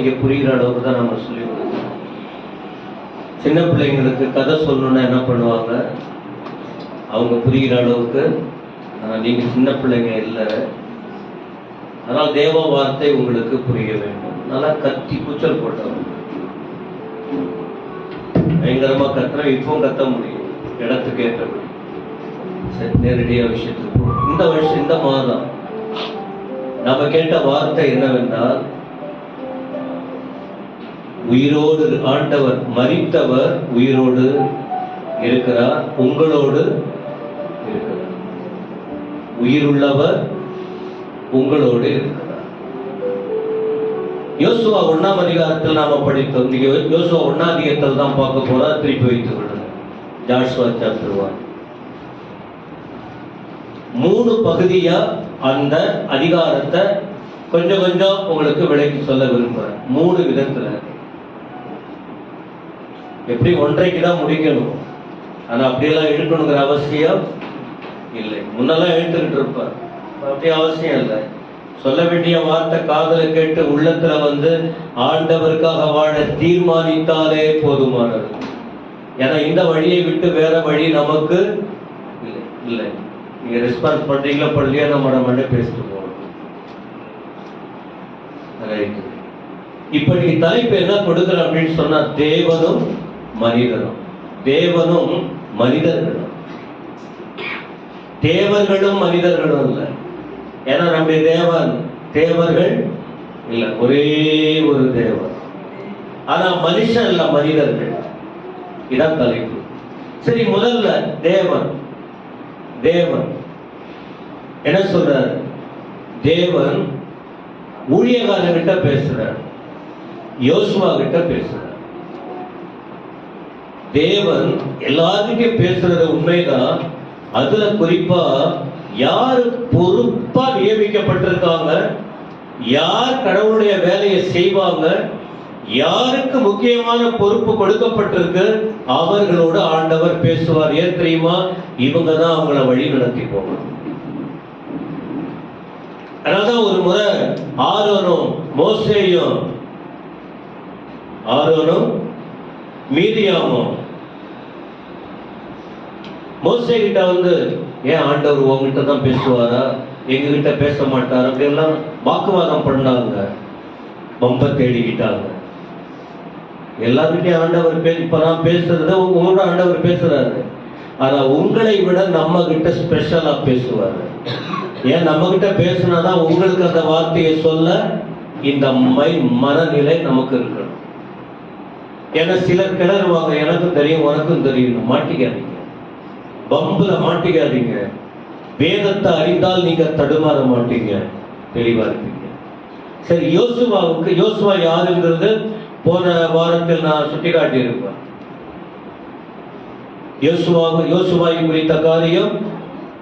நீங்க புரிகிற அளவுக்கு தான் நம்ம சொல்லி கொடுக்கணும். சின்ன பிள்ளைங்களுக்கு கதை சொல்லணும்னா என்ன பண்ணுவாங்க, அவங்க புரிகிற அளவுக்கு நீங்க சின்ன பிள்ளைங்க இல்லை, அதனால் தேவ வார்த்தை உங்களுக்கு புரிய வேண்டும். நல்லா கத்தி கூச்சல் போட்டவங்க பயங்கரமா கத்துற, இப்பவும் கத்த முடியும் இடத்துக்கு ஏற்றபடி. சரி, நேரடியா விஷயத்துக்கு போகும். இந்த வருஷம் இந்த மாதம் நம்ம கேட்ட வார்த்தை என்னவென்றால், உயிரோடு ஆண்டவர், மரித்தவர் உயிரோடு இருக்கிறார், உங்களோடு இருக்கிறார். உயிருள்ளவர் உங்களோடு இருக்கிறார். யோசுவா 1ஆம் அதிகாரத்தில் நாம படித்தோம். நீங்க யோசுவா 1ஆம் அதிகாரத்தில் தான் பார்க்க போறா, திருப்பி வைத்துக் கொள்ளுங்க. Joshua chapter 1. 3 பகுதியா அந்த அதிகாரத்தை கொஞ்சம் கொஞ்சம் உங்களுக்கு விளக்கி சொல்ல விரும்புறேன். 3 விதத்துல. எப்படி 1:30க்கு தான் முடிக்கணும், ஆனா அப்படியெல்லாம் எடுக்கணுங்கிற அவசியம் இல்லை. முன்னெல்லாம் எடுத்துக்கிட்டு இருப்பார், அப்படி அவசியம் இல்லை. சொல்ல வேண்டிய வார்த்தை காதல கேட்டு உள்ளத்துல ஆண்டவருக்காக வாழ தீர்மானித்தாலே போதுமானது. ஏன்னா இந்த வழியை விட்டு வேற வழி நமக்கு இல்லை. நீங்க ரெஸ்பான்ஸ் பண்றீங்களா பண்ணலையா, நம்ம மண்ணை பேசிட்டு போகணும். இப்ப நீங்க தலைப்பு என்ன கொடுக்குற அப்படின்னு சொன்னா, தேவனும் மனிதனும். தேவனும் மனிதர்களும். தேவர்களும் மனிதர்களும் இல்லை. ஏன்னா நம்முடைய தேவன் தேவர்கள் இல்லை, ஒரே ஒரு தேவன். ஆனா மனுஷன் இல்ல, மனிதர்கள். இதான் தலைப்பு. சரி, முதல்ல தேவன். தேவன் என்ன சொல்றார்? தேவன் ஊழியக்காரர்கிட்ட பேசுறார், யோசுவா கிட்ட பேசுறார். தேவன் எல்லாருக்கும் பேசுறது உண்மைதான். அதுல குறிப்பா யாரு பொறுப்பா நியமிக்கப்பட்டிருக்காங்க, யார் கடவுளுடைய வேலையை செய்வாங்க, யாருக்கு முக்கியமான பொறுப்பு கொடுக்கப்பட்டிருக்கு, அவர்களோடு ஆண்டவர் பேசுவார். ஏன் தெரியுமா? இவங்க தான் அவங்கள வழி நடத்தி போகணும். அதனால்தான் ஒரு முறை ஆரோனும் மீதியாமும் மோசே கிட்ட ஏன் ஆண்டவர் உங்ககிட்ட தான் பேசுவாரா, எங்க கிட்ட பேச மாட்டார், அப்படி எல்லாம் வாக்குவாதம் பண்ணாங்க, பம்ப தேடிக்கிட்டாங்க. எல்லாருக்கிட்டையும் ஆண்டவர் இப்ப நான் பேசுறது உங்களோட ஆண்டவர் பேசுறாரு. ஆனா உங்களை விட நம்ம கிட்ட ஸ்பெஷலா பேசுவாரு. ஏன் நம்ம கிட்ட பேசினாதான் உங்களுக்கு அந்த வார்த்தையை சொல்ல இந்த மனநிலை நமக்கு இருக்கணும். ஏன்னா சிலர் கிளறுவாங்க, எனக்கும் தெரியும் உனக்கும் தெரியும். மாட்டிக்காதீங்க, பம்புல மாட்டிக்காதீங்க. வேதத்தை அறிந்தால் நீங்க தடுமாற மாட்டீங்க, தெளிவா இருப்பீங்க. சரி, யோசுவா யாருங்கிறது போன வாரத்தில் நான் சுட்டிக்காட்டி இருப்பேன். யோசுவாவை குறித்த காரியம்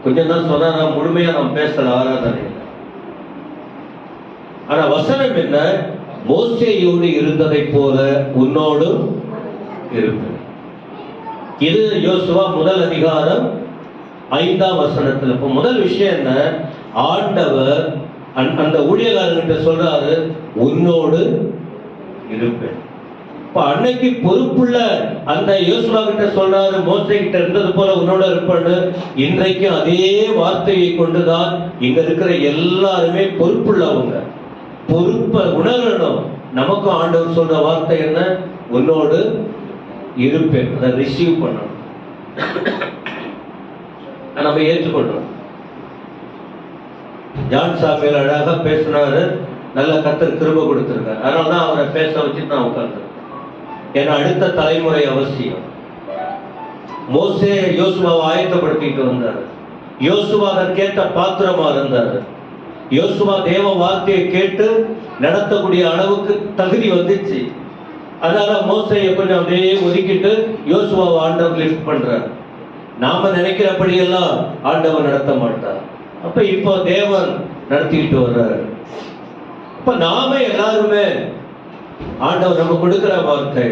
கொஞ்சம் தான் சொன்னா, நான் முழுமையா நான் பேசல ஆராதனை. ஆனா வசனம் என்ன? மோசேயோடு இருந்ததை போல உன்னோடும் இருப்பேன். இது யோசுவா 1 அதிகாரம் 5ஆம் வசனத்துல. இப்ப முதல் விஷயம் என்ன? ஆண்டவர் அந்த ஊழியக்காரர்கிட்ட சொல்றாரு, உன்னோடு இருப்பேன். இப்ப அன்னைக்கு பொறுப்புள்ள அந்த யோசுவா கிட்ட சொல்றாரு, மோசே கிட்ட இருந்தது போல உன்னோட இருப்பேன்னு. இன்றைக்கு அதே வார்த்தையை கொண்டுதான் இங்க இருக்கிற எல்லாருமே பொறுப்புள்ளவங்க. பொறுப்பை உணரணும். நமக்கும் ஆண்டவர் சொல்ற வார்த்தை என்ன? உன்னோடு இருப்பேன். அதை ரிசீவ் பண்ணணும், நம்ம ஏற்றுக்கொள்ளணும். ஜான் சாமியல் அழகா பேசினாரு, நல்ல கர்த்தர் கிருபை கொடுத்திருக்காரு. அதனாலதான் அவரை பேச வச்சு நான் உட்கார்ந்தேன். ஏன்னா அடுத்த தலைமுறை அவசியம். மோசே யோசுவாவை ஆயத்தப்படுத்திட்டு வந்தார். யோசுவா அதற்கேற்ற பாத்திரமா இருந்தார். யோசுவா தேவ வார்த்தையை கேட்டு நடத்தக்கூடிய அளவுக்கு தகுதி வந்துச்சு. அதனால மோசையை கொஞ்சம் அப்படியே ஒதுக்கிட்டு யோசுவாவை ஆண்டவர் லிஃப்ட் பண்றார். நாம நினைக்கிறபடியெல்லாம் ஆண்டவர் நடத்த மாட்டார். அப்ப இப்போ தேவன் நடத்திக்கிட்டு வர்றாரு. இப்ப நாம எல்லாருமே ஆண்டவர் நம்ம கொடுக்கிற வார்த்தை,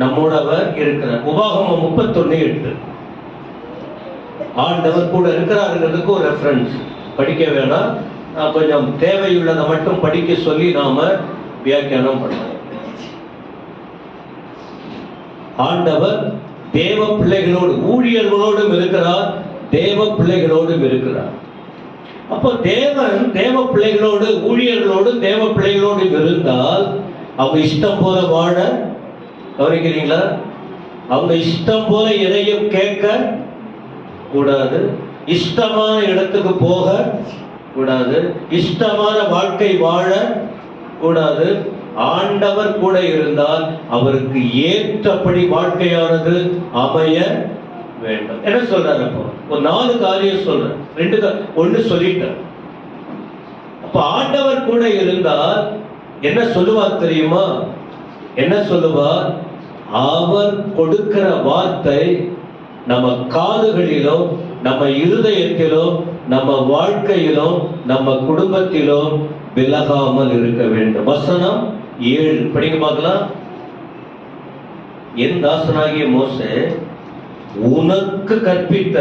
நம்மோடவர் இருக்கிறார். உபாகமம் 31:8 ஆண்டவர் கூட இருக்கிறாருங்கிறதுக்கு ஒரு ரெஃபரன்ஸ். படிக்க வேணாம், கொஞ்சம் தேவையுள்ளதை மட்டும் படிக்க சொல்லி நாம வியாக்கியானம் பண்ணார். ஆண்டவர் தேவ பிள்ளைகளோடு, ஊழியர்களோடும் இருக்கிறார், தேவ பிள்ளைகளோடும் இருக்கிறார். அப்போ தேவன் தேவ பிள்ளைகளோடு, ஊழியர்களோடு, தேவ பிள்ளைகளோடு இருந்தால் அவங்க இஷ்டம் போல வாழ, கவனிக்கிறீங்களா? அவங்க இஷ்டம் போல எதையும் கேட்க கூடாது, இஷ்டமான இடத்துக்கு போக கூடாது, இஷ்டமான வாழ்க்கை வாழ கூடாது. ஆண்டவர் கூட இருந்தால் அவருக்கு ஏற்றபடி வாழ்க்கையானது அமைய வேண்டும். என்ன சொல்றாரு? அப்போ ஒரு 4 காரியம் சொல்றேன், 1 சொல்லிட்டேன். அப்ப ஆண்டவர் கூட இருந்தால் என்ன சொல்லுவார் தெரியுமா? என்ன சொல்லுவார்? அவர் கொடுக்கிற வார்த்தை நம்ம காதுகளிலும், நம்ம இருதயத்திலும், நம்ம வாழ்க்கையிலும், நம்ம குடும்பத்திலும் விலகாமல் இருக்க வேண்டும். வசனம் 7 படிங்க பார்க்கலாம். என் தாசனாகிய மோசே உனக்கு கற்பித்த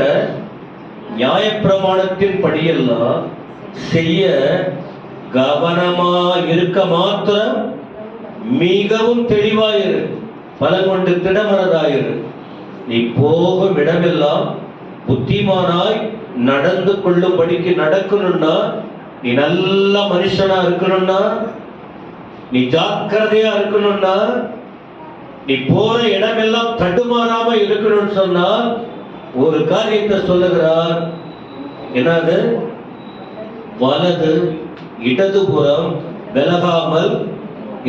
நியாயப்பிரமாணத்தின் படியெல்லாம் செய்ய கவனமா இருக்க மாத்திரம் மிகவும் தெளிவாயிரு, பலன் கொண்டு திடமனதாயிரு. நீ போகும் இடமெல்லாம் புத்திமானாய் நடந்து கொள்ளும்படிக்கு நடக்கணும்னா, நீ நல்ல மனுஷனா இருக்கணும்னா, நீ ஜாக்கிரதையா இருக்கணும்னா, நீ போற இடமெல்லாம் தடுமாறாம இருக்கணும்னு சொன்னா ஒரு காரியத்தை சொல்லுகிறார். என்னது? வலது இடதுபுறம் விலகாமல்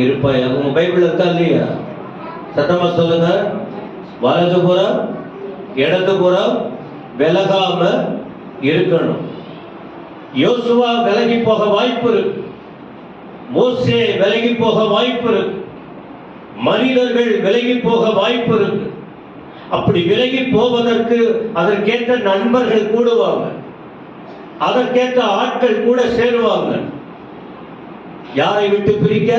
இருப்பாய். உங்க பைபிள் இருக்கா இல்லையா? சத்தமா சொல்லுங்க. வலதுபுறம் இடதுபுறம் விலகாம இருக்கணும். யோசுவா விலகி போக வாய்ப்பு இருக்கு, மோசே விலகி போக வாய்ப்பு இருக்கு, மனிதர்கள் விலகி போக வாய்ப்பு இருக்கு. அப்படி விலகி போவதற்கு அதற்கேற்ற நண்பர்கள் கூடுவாங்க, அதற்கேற்ற ஆட்கள் கூட சேருவாங்க. யாரை விட்டு பிரிக்க?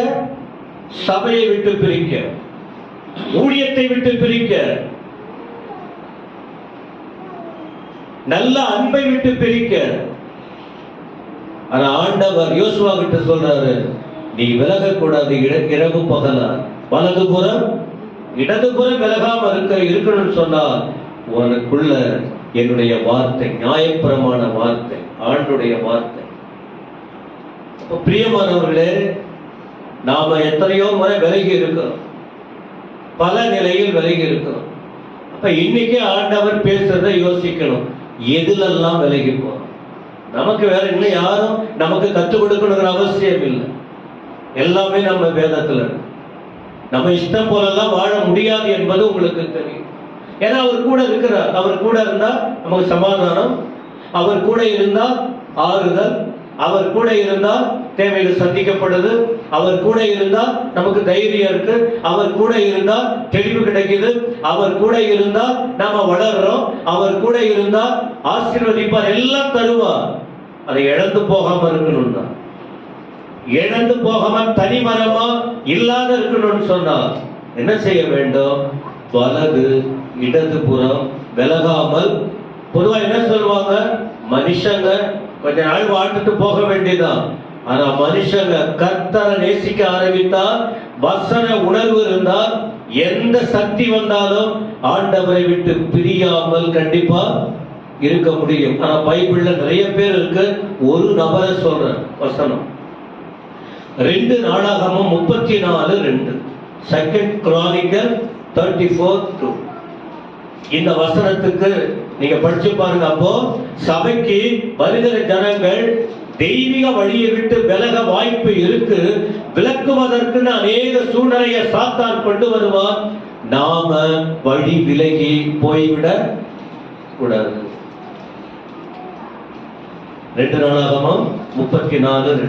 சபையை விட்டு பிரிக்க, ஊழியத்தை விட்டு பிரிக்க, நல்ல அன்பை விட்டு பிரிக்க. ஆனா ஆண்டவர் யோசுவா கிட்ட சொல்றாரு, நீ விலகக்கூடாது, இரவு பகலா, வலதுபுறம் இடதுபுறம் விலகாம இருக்கணும்னு சொன்னா உனக்குள்ள என்னுடைய வார்த்தை, நியாயப்பிரமாண வார்த்தை, ஆண்டுடைய வார்த்தை. பிரியமானவர்களே, நாம எத்தனையோ முறை விலகி இருக்கிறோம், பல நிலையில் விலகி இருக்கிறோம். அப்ப இன்னைக்கு ஆண்டவர் பேசுறதை யோசிக்கணும், எதுலெல்லாம் விலகி போறோம். நமக்கு வேற இன்னும் யாரும் நமக்கு கற்றுக் கொடுக்கணுங்கிற அவசியம் இல்லை, எல்லாமே நம்ம வேதத்துல. நம்ம இஷ்டம் போலெல்லாம் வாழ முடியாது என்பது உங்களுக்கு தெரியும். ஏன்னா அவர் கூட இருக்கிறார். அவர் கூட இருந்தா நமக்கு சமாதானம், அவர் கூட இருந்தால் ஆறுதல், அவர் கூட இருந்தால் தேவைகள் சந்திக்கப்படுது, அவர் கூட இருந்தால் நமக்கு தைரியம் இருக்கு, அவர் கூட இருந்தால் தெளிவு கிடைக்குது, அவர் கூட இருந்தால் நாம வளர்றோம், அவர் கூட இருந்தால் ஆசீர்வதிப்பார், எல்லாம் தருவார். அதை இழந்து போகாம இருக்கணும்னா, இழந்து போகாம தனிமரமா இல்லாத இருக்கணும்னு சொன்னால் என்ன செய்ய வேண்டும்? வலது இடதுபுறம் விலகாமல். பொதுவா என்ன சொல்லுவாங்க? மனுஷங்க கொஞ்ச நாள் வாழ்ந்துட்டு போக வேண்டியதான். ஆனா மனுஷங்க கர்த்தரை நேசிக்க ஆரம்பித்தால், வசன உணர்வு இருந்தால், எந்த சக்தி வந்தாலும் ஆண்டவரை விட்டு பிரியாமல் கண்டிப்பா இருக்க முடியும். ஆனா பைபிள்ல நிறைய பேர் இருக்கு. ஒரு நபரை சொல்றேன், வசனம் 2 நாளாகமம் 34:2, 2 Chronicle 34:2. இந்த வசனத்துக்கு நீங்க படிச்சு பாருங்க. அப்போ சபைக்கு வருகிற ஜனங்கள் தெய்வீக வழியை விட்டு விலக வாய்ப்பு இருக்கு. விலக்குவதற்கு அநேக சூழ்நிலையை சாத்தான் கொண்டு வருவார். நாம வழி விலகி போய்விட கூடாது. 2 நாளாகமம் 34:2.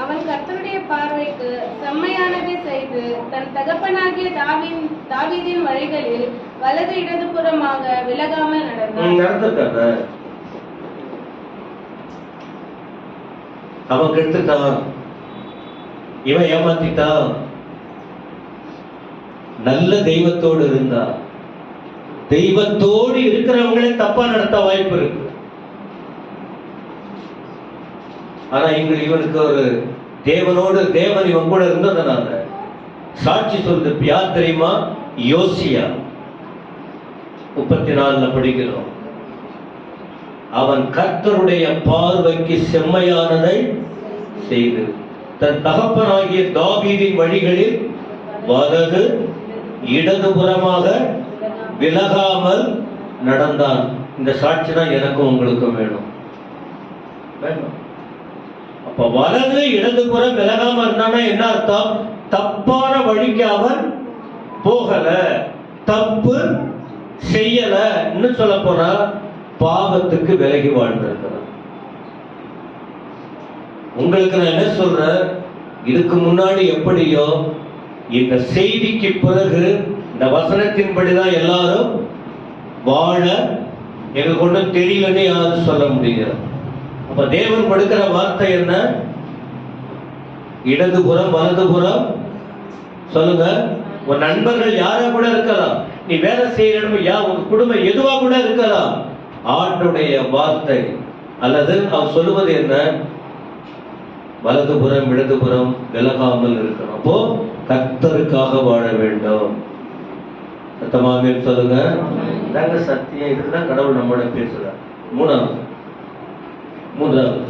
அவன் கர்த்தருடைய பார்வைக்கு செம்மையானதை செய்து தன் தகப்பனாகிய தாவீதின் வழிகளில் வலது இடதுபுறமாக விலகாமல் நடந்தான். அவன் கெடுத்துட்டான், இவன் ஏமாத்திட்டான். நல்ல தெய்வத்தோடு இருந்தா, தெய்வத்தோடு இருக்கிறவங்களே தப்பா நடத்த வாய்ப்பு இருக்கு. ஆனா இவனுக்கு ஒரு தேவனோடு தேவன் இவன் கூட இருந்ததுனால சாட்சி சொல்றது யார் தெரியுமா? யோசியா. 34 படிக்கிறோம். அவன் கர்த்தருடைய பார்வைக்கு செம்மையானதை செய்து தன் தகப்பனாகிய தாவீதின் வழிகளில் வலது இடதுபுறமாக விலகாமல் நடந்தான். இந்த சாட்சி தான் எனக்கும் உங்களுக்கும் வேணும். அப்ப வலது இடதுபுறம் விலகாம இருந்தானா என்ன அர்த்தம்? தப்பான வழிக்கு அவன் போகல, தப்பு செய்யல. இன்னும் சொல்ல போனா பாவத்துக்கு விலகி வாழ்ந்திருக்கிறான். உங்களுக்கு நான் என்ன சொல்றேன், இதுக்கு முன்னாடி எப்படியோ இந்த செய்திக்கு பிறகு இந்த வசனத்தின்படிதான் எல்லாரும் வாழ எங்களுக்கு ஒன்றும் தெரியலன்னு யாரும் சொல்ல முடியாது. அப்ப தேவன் கொடுக்கிற வார்த்தை என்ன? இடதுபுறம் வலதுபுறம். சொல்லுங்க. உன் நண்பர்கள் யாரா கூட இருக்கலாம், நீ வேலை செய்யற உங்க குடும்பம் எதுவா கூட இருக்கலாம். ஆண்டுடைய வார்த்தை அல்லது அவர் சொல்லுவது என்ன? வலதுபுறம் இடதுபுறம் விலகாமல் இருக்கணும். அப்போ கர்த்தருக்காக வாழ வேண்டும். சத்தமாக சொல்லுங்க. இதாங்க சத்தியம். இதுக்குதான் கடவுள் நம்மோட பேசுறார். மூன்றாவது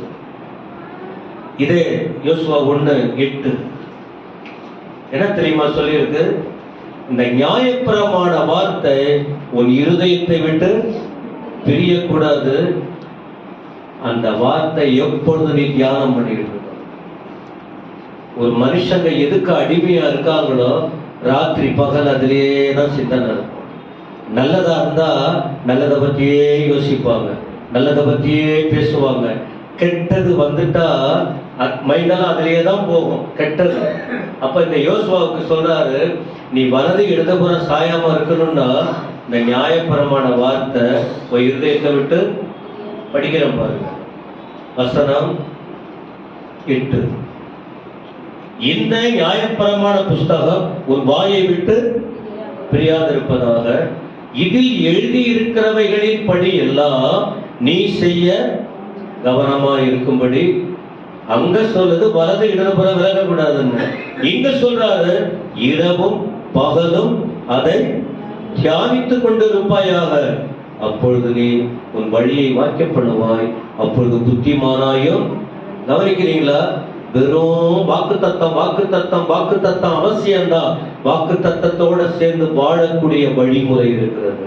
இதே யோசுவா 1:8 என்ன தெரியுமா சொல்லியிருக்கு? இந்த நியாயப்பிரமாண வார்த்தை உன் இருதயத்தை விட்டு பிரியக்கூடாது. அந்த வார்த்தை எப்பொழுது நீ தியானம் பண்ணிட்டு இருக்க. ஒரு மனுஷங்க எதுக்கு அடிமையா இருக்காங்களோ ராத்திரி பகல் அதிலேயே தான் சிந்தனை இருக்கும். நல்லதா இருந்தா நல்லதை பத்தியே யோசிப்பாங்க, நல்லதை பத்தியே பேசுவாங்க. கெட்டது வந்துட்டா மைண்டெல்லாம் அதிலேயே தான் போகும், கெட்டது. அப்ப இந்த யோசுவாவுக்கு சொல்றாரு, நீ வலது இடதுபுறம் சாயாம இருக்கணும்னா இந்த நியாயப்பிரமாண வார்த்தை ஒரு இருதயத்தை விட்டு படிக்கிறேன் பாருங்க. வசனம் 8. இந்த நியாயப்பிரமாண புஸ்தகம் உன் வாயை விட்டு பிரியாதிருப்பதாக, இதில் எழுதி இருக்கிறவைகளின் படி எல்லாம் நீ செய்ய கவனமா இருக்கும்படி. அங்க சொல்லுது வலது இடதுபுறம் விலகக்கூடாதுன்னு. இங்க சொல்றாரு இரவும் பகலும் அதை தியானித்துக் கொண்டிருப்பாயாக, அப்பொழுது நீ உன் வழியை வாக்கியப்படுவாய், அப்பொழுது புத்திமானாயும். கவனிக்கிறீங்களா? வெறும் வாக்கு தத்தம் வாக்கு தத்தம் வாக்கு தத்தம் அவசியம்தான். வாக்கு தத்தத்தோட சேர்ந்து வாழக்கூடிய வழிமுறை இருக்கிறது.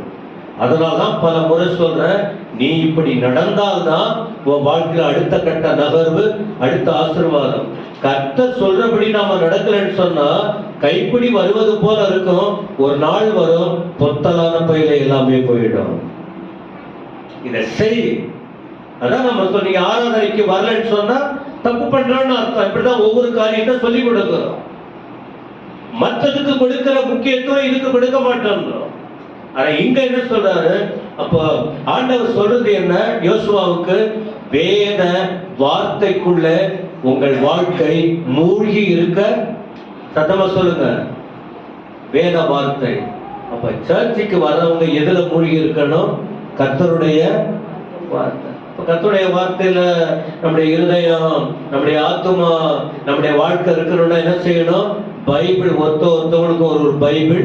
அதனால்தான் பல முறை சொல்றேன், நீ இப்படி நடந்தால்தான் உன் வாழ்க்கையில அடுத்த கட்ட நகர்வு, அடுத்த ஆசீர்வாதம். கர்த்தர் சொல்றபடி நாம நடக்கலன்னு சொன்னா கைப்பிடி வருவது போல இருக்கும். ஒரு நாள் வரும், பொத்தலான பையில எல்லாமே போயிடும். இதை செய். அதான் நம்ம சொன்னீங்க, ஆராதனைக்கு வரலன்னு சொன்னா தப்பு பண்றோம்னு அர்த்தம். இப்படிதான் ஒவ்வொரு காரியத்தை சொல்லி கொடுக்கிறோம். மற்றதுக்கு கொடுக்கிற முக்கியத்துவம் இதுக்கு கொடுக்க மாட்டோம். ஆனா இங்க என்ன சொல்றாரு? அப்ப ஆண்டவர் சொல்றது என்ன? யோசுவாவுக்கு வேத வார்த்தைக்குள்ள உங்கள் வாழ்க்கை மூழ்கி இருக்க. சத்தமா சொல்லுங்க, வேத வார்த்தை. அப்ப சர்ச்சுக்கு வர்றவங்க எதுல மூழ்கி இருக்கணும்? கர்த்தருடைய வார்த்தை. கர்த்தருடைய வார்த்தையில நம்முடைய இருதயம், நம்முடைய ஆத்துமா, நம்முடைய வாழ்க்கை இருக்கணும்னா என்ன செய்யணும்? பைபிள் ஒருத்தவங்களுக்கு ஒரு பைபிள்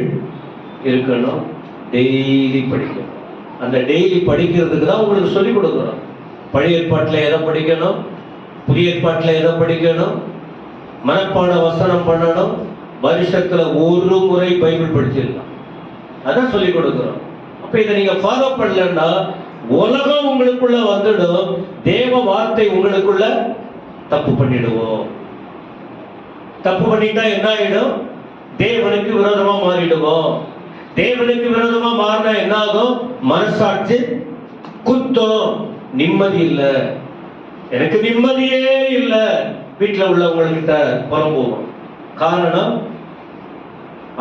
இருக்கணும். டெய்லி படிக்கணும். அந்த டெய்லி படிக்கிறதுக்கு தான் உங்களுக்கு சொல்லிக் கொடுக்குறோம். பழைய ஏற்பாட்டில் எதை படிக்கணும், புதிய ஏற்பாட்டில் எதை படிக்கணும், மனப்பாட வசனம் பண்ணணும். வருஷத்துல ஒரு முறை பைபிள் படிச்சிருக்கலாம். அதான் சொல்லிக் கொடுக்குறோம். அப்ப இதை நீங்க ஃபாலோ பண்ணலன்னா உலகம் உங்களுக்குள்ள வந்துடும். தேவ வார்த்தை உங்களுக்குள்ள தப்பு பண்ணிடுவோம். தப்பு பண்ணிட்டா என்ன ஆயிடும்? தேவனுக்கு விரோதமா மாறிடுவோம். தேவனுக்கு விரோதமா மாறினா என்ன ஆகும்? மனசாட்சி குத்தம், நிம்மதி இல்லை. எனக்கு நிம்மதியே இல்லை. வீட்டில் உள்ளவங்ககிட்ட புறம்போகும். காரணம்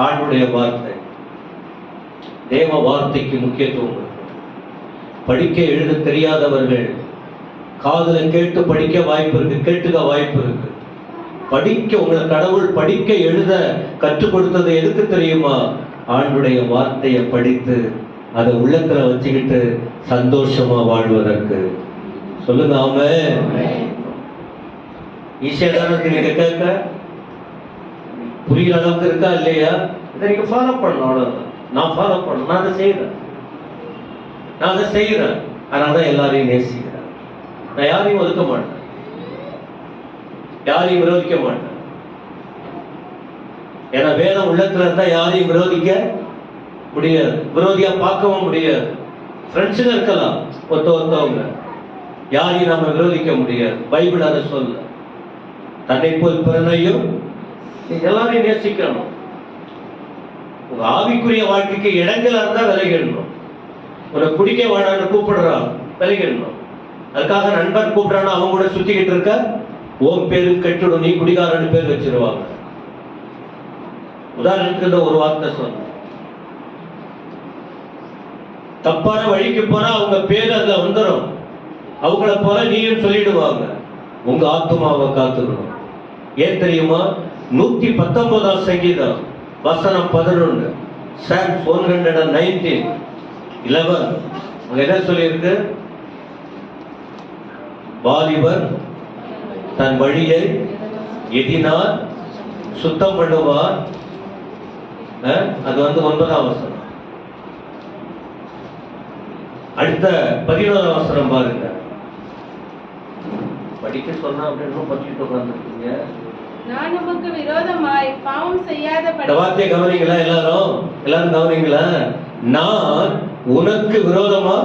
ஆண்டுடைய வார்த்தை. தேவ வார்த்தைக்கு முக்கியத்துவம். படிக்க எழுத தெரியாதவர்கள் காதுல கேட்டு படிக்க வாய்ப்பு இருக்கு, கேட்டுக்க வாய்ப்பு இருக்கு. படிக்க உங்களை கடவுள் படிக்க எழுத கற்றுக் கொடுத்தது எதுக்கு தெரியுமா? ஆண்டுடைய வார்த்தையை படித்து அதை உள்ளத்துல வச்சுக்கிட்டு சந்தோஷமா வாழ்வதற்கு. சொல்லுங்க ஆமென். ஈஸியா தானே இருக்கு நீங்க கேட்க, புரியுற அளவுக்கு இருக்கா இல்லையா? இதை நீங்க ஃபாலோ பண்ணணும், அவ்வளவுதான். நான் ஃபாலோ பண்ணணும், நான் அதை செய்யறேன். அதனாலதான் எல்லாரையும் நேசிக்கிறேன். நான் யாரையும் ஒதுக்க மாட்டேன், யாரையும் விரோதிக்க மாட்டேன். ஏன்னா வேதம் உள்ளத்துல இருந்தா யாரையும் விரோதிக்க முடியாது, விரோதியா பார்க்கவும் முடியாது. ஃப்ரெண்ட்ஸுங்க இருக்கலாம் ஒருத்தவங்க, யாரையும் நம்ம விரோதிக்க முடியாது. பைபிள் அதை சொல்ல, தன்னை போல் பிறனையும் எல்லாரையும் நேசிக்கணும். உங்க ஆவிக்குரிய வாழ்க்கைக்கு இடங்கள் இருந்தா விலகிடணும். உன்னை குடிக்க வேணான்னு கூப்பிடுறான், விலகிடணும். அதுக்காக நண்பர் கூப்பிடுறான்னு அவங்க கூட சுத்திக்கிட்டு இருக்க, ஓம் பேரு கெட்டுடும், நீ குடிகாரன்னு பேர் வச்சிருவாங்க. உதாரணத்துக்கு ஒரு வார்த்தை சொன்ன, தப்பான வழிக்கு போனா அவங்க பேர் அதுல வந்துடும், அவங்கள போல நீயும் சொல்லிடுவாங்க. உங்க ஆத்துமாவை காத்துக்கணும். ஏன் தெரியுமா? 119 சங்கீதம் வசனம் 11, Psalms 119:11 என்ன சொல்லியிருக்கு? வாலிபர் தன் வழியை எதினால் சுத்தம் பண்ணுவார். அது 9ஆம் வசனம். அடுத்த 11ஆம் வசனம் பாருங்க. படிக்க சொன்னா அப்படின்னு படிச்சுட்டு உட்கார்ந்துருக்கீங்க. நான் உமக்கு விரோதமாய் பாவம் செய்யாதபடி. இந்த வார்த்தையை கவனிங்களா? எல்லாரும் கவனிங்களா? நான் உனக்கு விரோதமா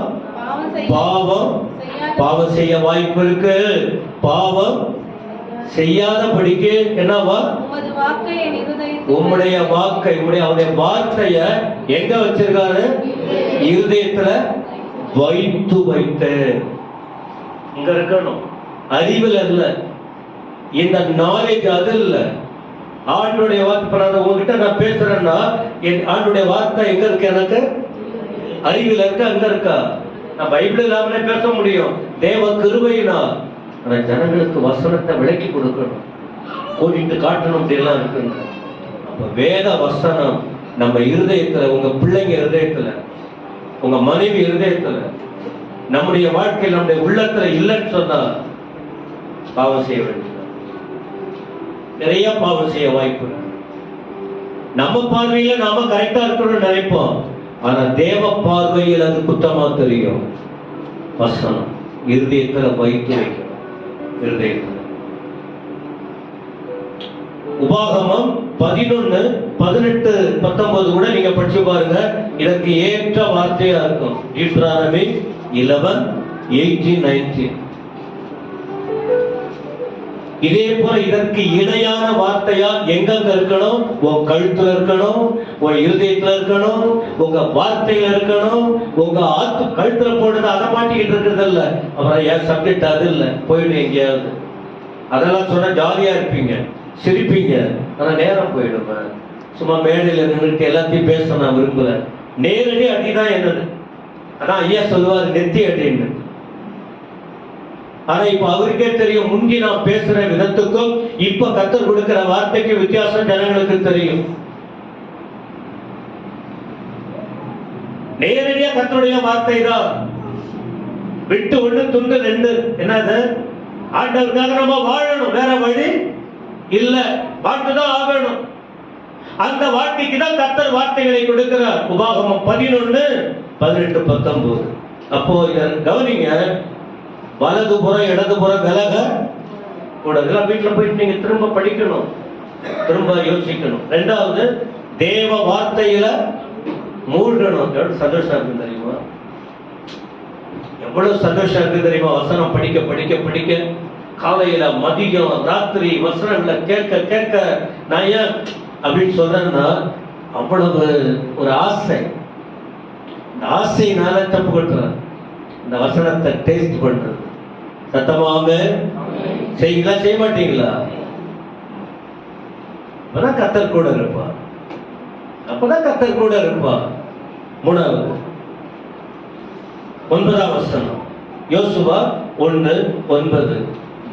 பாவம் செய்ய வாய்ப்பு இருக்கு. பாவம் செய்யாதபடிக்கு என்னவா? உம்முடைய வாக்கை, அவருடைய வார்த்தைய எங்க வச்சிருக்காரு? இருதயத்துல வைத்து இங்க இருக்கணும். அறிவில் அல்ல, இந்த நாலேஜ் அது இல்ல. ஆண்டுடைய வார்த்தை உங்ககிட்ட நான் பேசுறேன்னா ஆண்டுடைய வார்த்தை எங்க இருக்கு? எனக்கு அறிவில் இருக்க, அங்க இருக்கா? நான் பைபிள் இல்லாமலே பேச முடியும், தேவ கிருபையினா. ஆனா ஜனங்களுக்கு வசனத்தை விளக்கி கொடுக்கணும், கூட்டிட்டு காட்டணும், அப்படி எல்லாம் இருக்குங்க. அப்ப வேத வசனம் நம்ம இருதயத்துல, உங்க பிள்ளைங்க இருதயத்துல, உங்க மனைவி இருதயத்துல, நம்முடைய வாழ்க்கையில் நம்முடைய உள்ளத்துல இல்லைன்னு சொன்னா பாவம் செய்ய வேண்டும். நிறைய பாவம் செய்ய வாய்ப்பு. நம்ம பார்வையில நாம கரெக்டா இருக்கணும்னு நினைப்போம், ஆனா தேவ பார்வையில் அது குத்தமா தெரியும். வசனம் இருதயத்துல வைத்து வைக்கணும். இருதயத்துல உபாகமம் 11, 18, 19 கூட நீங்க படிச்சு பாருங்க. இதற்கு ஏற்ற வார்த்தையா இருக்கும். Deuteronomy 11, 18, 19. இதே போல இதற்கு இணையான வார்த்தையா எங்கெங்க இருக்கணும்? உன் கழுத்துல இருக்கணும், உன் இருதயத்துல இருக்கணும், உங்க வார்த்தையில இருக்கணும். உங்க கழுத்துல போடுறது அதை மாட்டிக்கிட்டு இருக்கிறது இல்ல. அப்புறம் என் சப்ஜெக்ட் அது இல்ல, போயிடு எங்கேயாவது. அதெல்லாம் சொன்னா ஜாலியா இருப்பீங்க, சிரிப்பீங்க, ஆனா நேரம் போயிடுங்க. சும்மா மேடையில நின்றுட்டு எல்லாத்தையும் பேச நான் விரும்பல. நேரடி அடிதான் என்னது. அதான் ஐயா சொல்லுவாரு, நெத்தி அடின்னு. ஆனா இப்ப அவருக்கே தெரியும், முந்தி நான் பேசுற விதத்துக்கும் இப்ப கர்த்தர் கொடுக்கிற வார்த்தைக்கு வித்தியாசம் ஜனங்களுக்கு தெரியும். நேரடியா கர்த்தருடைய வார்த்தை தான். விட்டு ஒண்ணு துண்டு ரெண்டு. என்னது? ஆண்டவருக்காக நம்ம வாழணும், வேற வழி இல்ல, வாழ்ந்துதான் ஆகணும். அந்த வாழ்க்கைக்கு தான் கர்த்தர் வார்த்தைகளை கொடுக்கிறார். உபாகமம் 11, 18, 19. அப்போ இத கவனிங்க. வலதுபுறம் இடதுபுறம் விலக கூடாது. வீட்டுல போயிட்டு நீங்க திரும்ப படிக்கணும், திரும்ப யோசிக்கணும். ரெண்டாவது, தேவ வார்த்தையில மூழ்கணும். எவ்வளவு சந்தோஷம் இருக்கு தெரியுமா? எவ்வளவு சந்தோஷம் இருக்கு தெரியுமா? வசனம் படிக்க படிக்க படிக்க, காலையில மதியம் ராத்திரி வசனங்களை கேட்க கேட்க. நான் ஏன் அப்படின்னு சொல்றேன்னா, அவ்வளவு ஒரு ஆசை. இந்த ஆசையினால தப்பு கொட்டுறேன். இந்த வசனத்தை டேஸ்ட் பண்றது. சத்தமாக செய்யுங்களா, செய்ய மாட்டீங்களா? அப்பதான் கர்த்தர் கூட இருப்பா, அப்பதான் கர்த்தர் கூட இருப்பா. மூணாவது 9ஆம் வசனம், யோசுவா 1:9.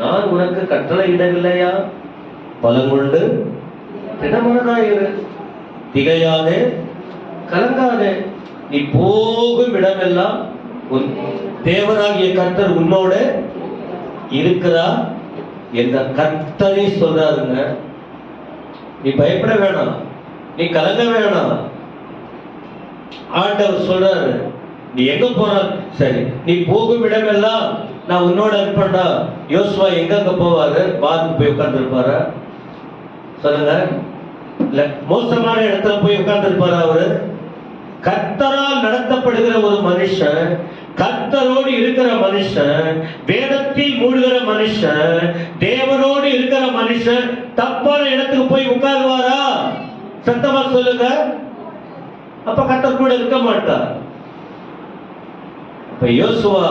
நான் உனக்கு கட்டளை இடவில்லையா? பலங்கொண்டு திடமனதாயிரு, திகையாதே, கலங்காதே. நீ போகும் இடமெல்லாம் உன் தேவனாகிய கர்த்தர் உன்னோட இருக்கிறார் என்ற கர்த்தரை சொல்றாருங்க. நீ பயப்பட வேணாம், நீ கலங்க வேணாம். ஆண்டவர் சொல்றாரு, நீ எங்க போற சரி, நீ போகும் இடமெல்லாம் நான் உன்னோட இருப்பேன்டா. யோசுவா எங்க போவாரு? பார்க்கு போய் உட்கார்ந்து இருப்பாரு சொல்லுங்க. இல்ல மோசமான இடத்துல போய் உட்கார்ந்து இருப்பாரு அவரு? கர்த்தரால் நடத்தப்படுகிற ஒரு மனுஷன், கர்த்தரோடு இருக்கிற மனுஷன், வேதத்தில் மூழ்கிற மனுஷன், தேவனோடு இருக்கிற மனுஷன் தப்பான இடத்துக்கு போய் உட்காருவாரா? சத்தமா சொல்லுங்க. அப்ப கர்த்தர் கூட இருக்க மாட்டார். இப்ப யோசுவா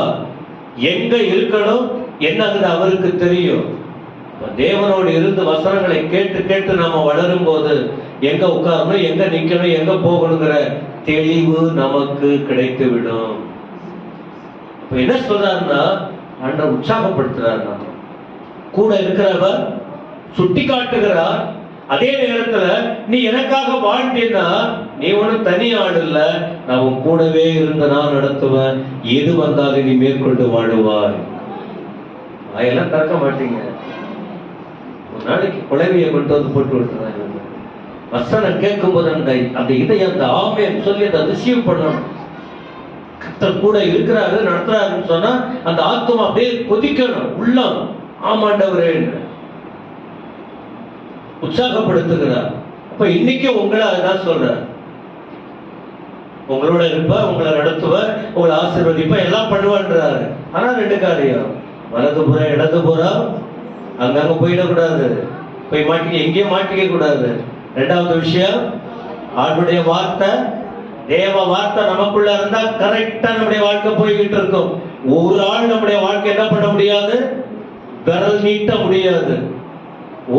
எங்க இருக்கணும் என்னங்கிறது அவருக்கு தெரியும். தேவனோடு இருந்து வசனங்களை கேட்டு கேட்டு நாம வளரும் போது எங்க உட்காரணும், எங்க நிக்கணும், எங்க போகணுங்கிற தெளிவு நமக்கு கிடைத்து விடும். இப்ப என்ன சொல்றாருன்னா, ஆண்டவர் உற்சாகப்படுத்துறாரு. நம்ம கூட இருக்கிறவர் சுட்டி காட்டுகிறார். அதே நேரத்துல நீ எனக்காக வாழ்ந்தீன்னா நீ ஒன்னும் தனி ஆள் இல்ல, நான் உன் கூடவே இருந்து நான் நடத்துவேன். எது வந்தாலும் நீ மேற்கொண்டு வாழுவாய். அதெல்லாம் திறக்க மாட்டீங்க. ஒரு நாளைக்கு குழவியை கொண்டு வந்து போட்டு விட்டுறாங்க. வசனம் கேட்கும் போது அந்த இதயம் அந்த ஆமென் சொல்லி அதை ரிசீவ் பண்ணணும். கர்த்தர் கூட இருக்கிறாரு, நடத்துறாருன்னு சொன்னா அந்த ஆத்மா அப்படியே கொதிக்கணும். உள்ளம் ஆமாண்டவரே உற்சாகப்படுத்துகிறார். அப்ப இன்னைக்கு உங்களை அதுதான் சொல்றார். உங்களோட இருப்ப, உங்களை நடத்துவ, உங்களை ஆசீர்வதிப்ப, எல்லாம் பண்ணுவான்றாரு. ஆனா ரெண்டு காரியம், வலதுபுறம் இடதுபுறம் அங்கங்க போயிடக்கூடாது. போய் மாட்டிக்க, எங்கேயும் மாட்டிக்க கூடாது. ரெண்டாவது விஷயம், அவருடைய வார்த்தை, தேவ வார்த்தை நமக்குள்ள இருந்தா கரெக்டா நம்முடைய வாழ்க்கை போய்கிட்டு இருக்கும். ஒரு ஆள் நம்முடைய வாழ்க்கை என்ன பண்ண முடியாது? விரல் நீட்ட முடியாது.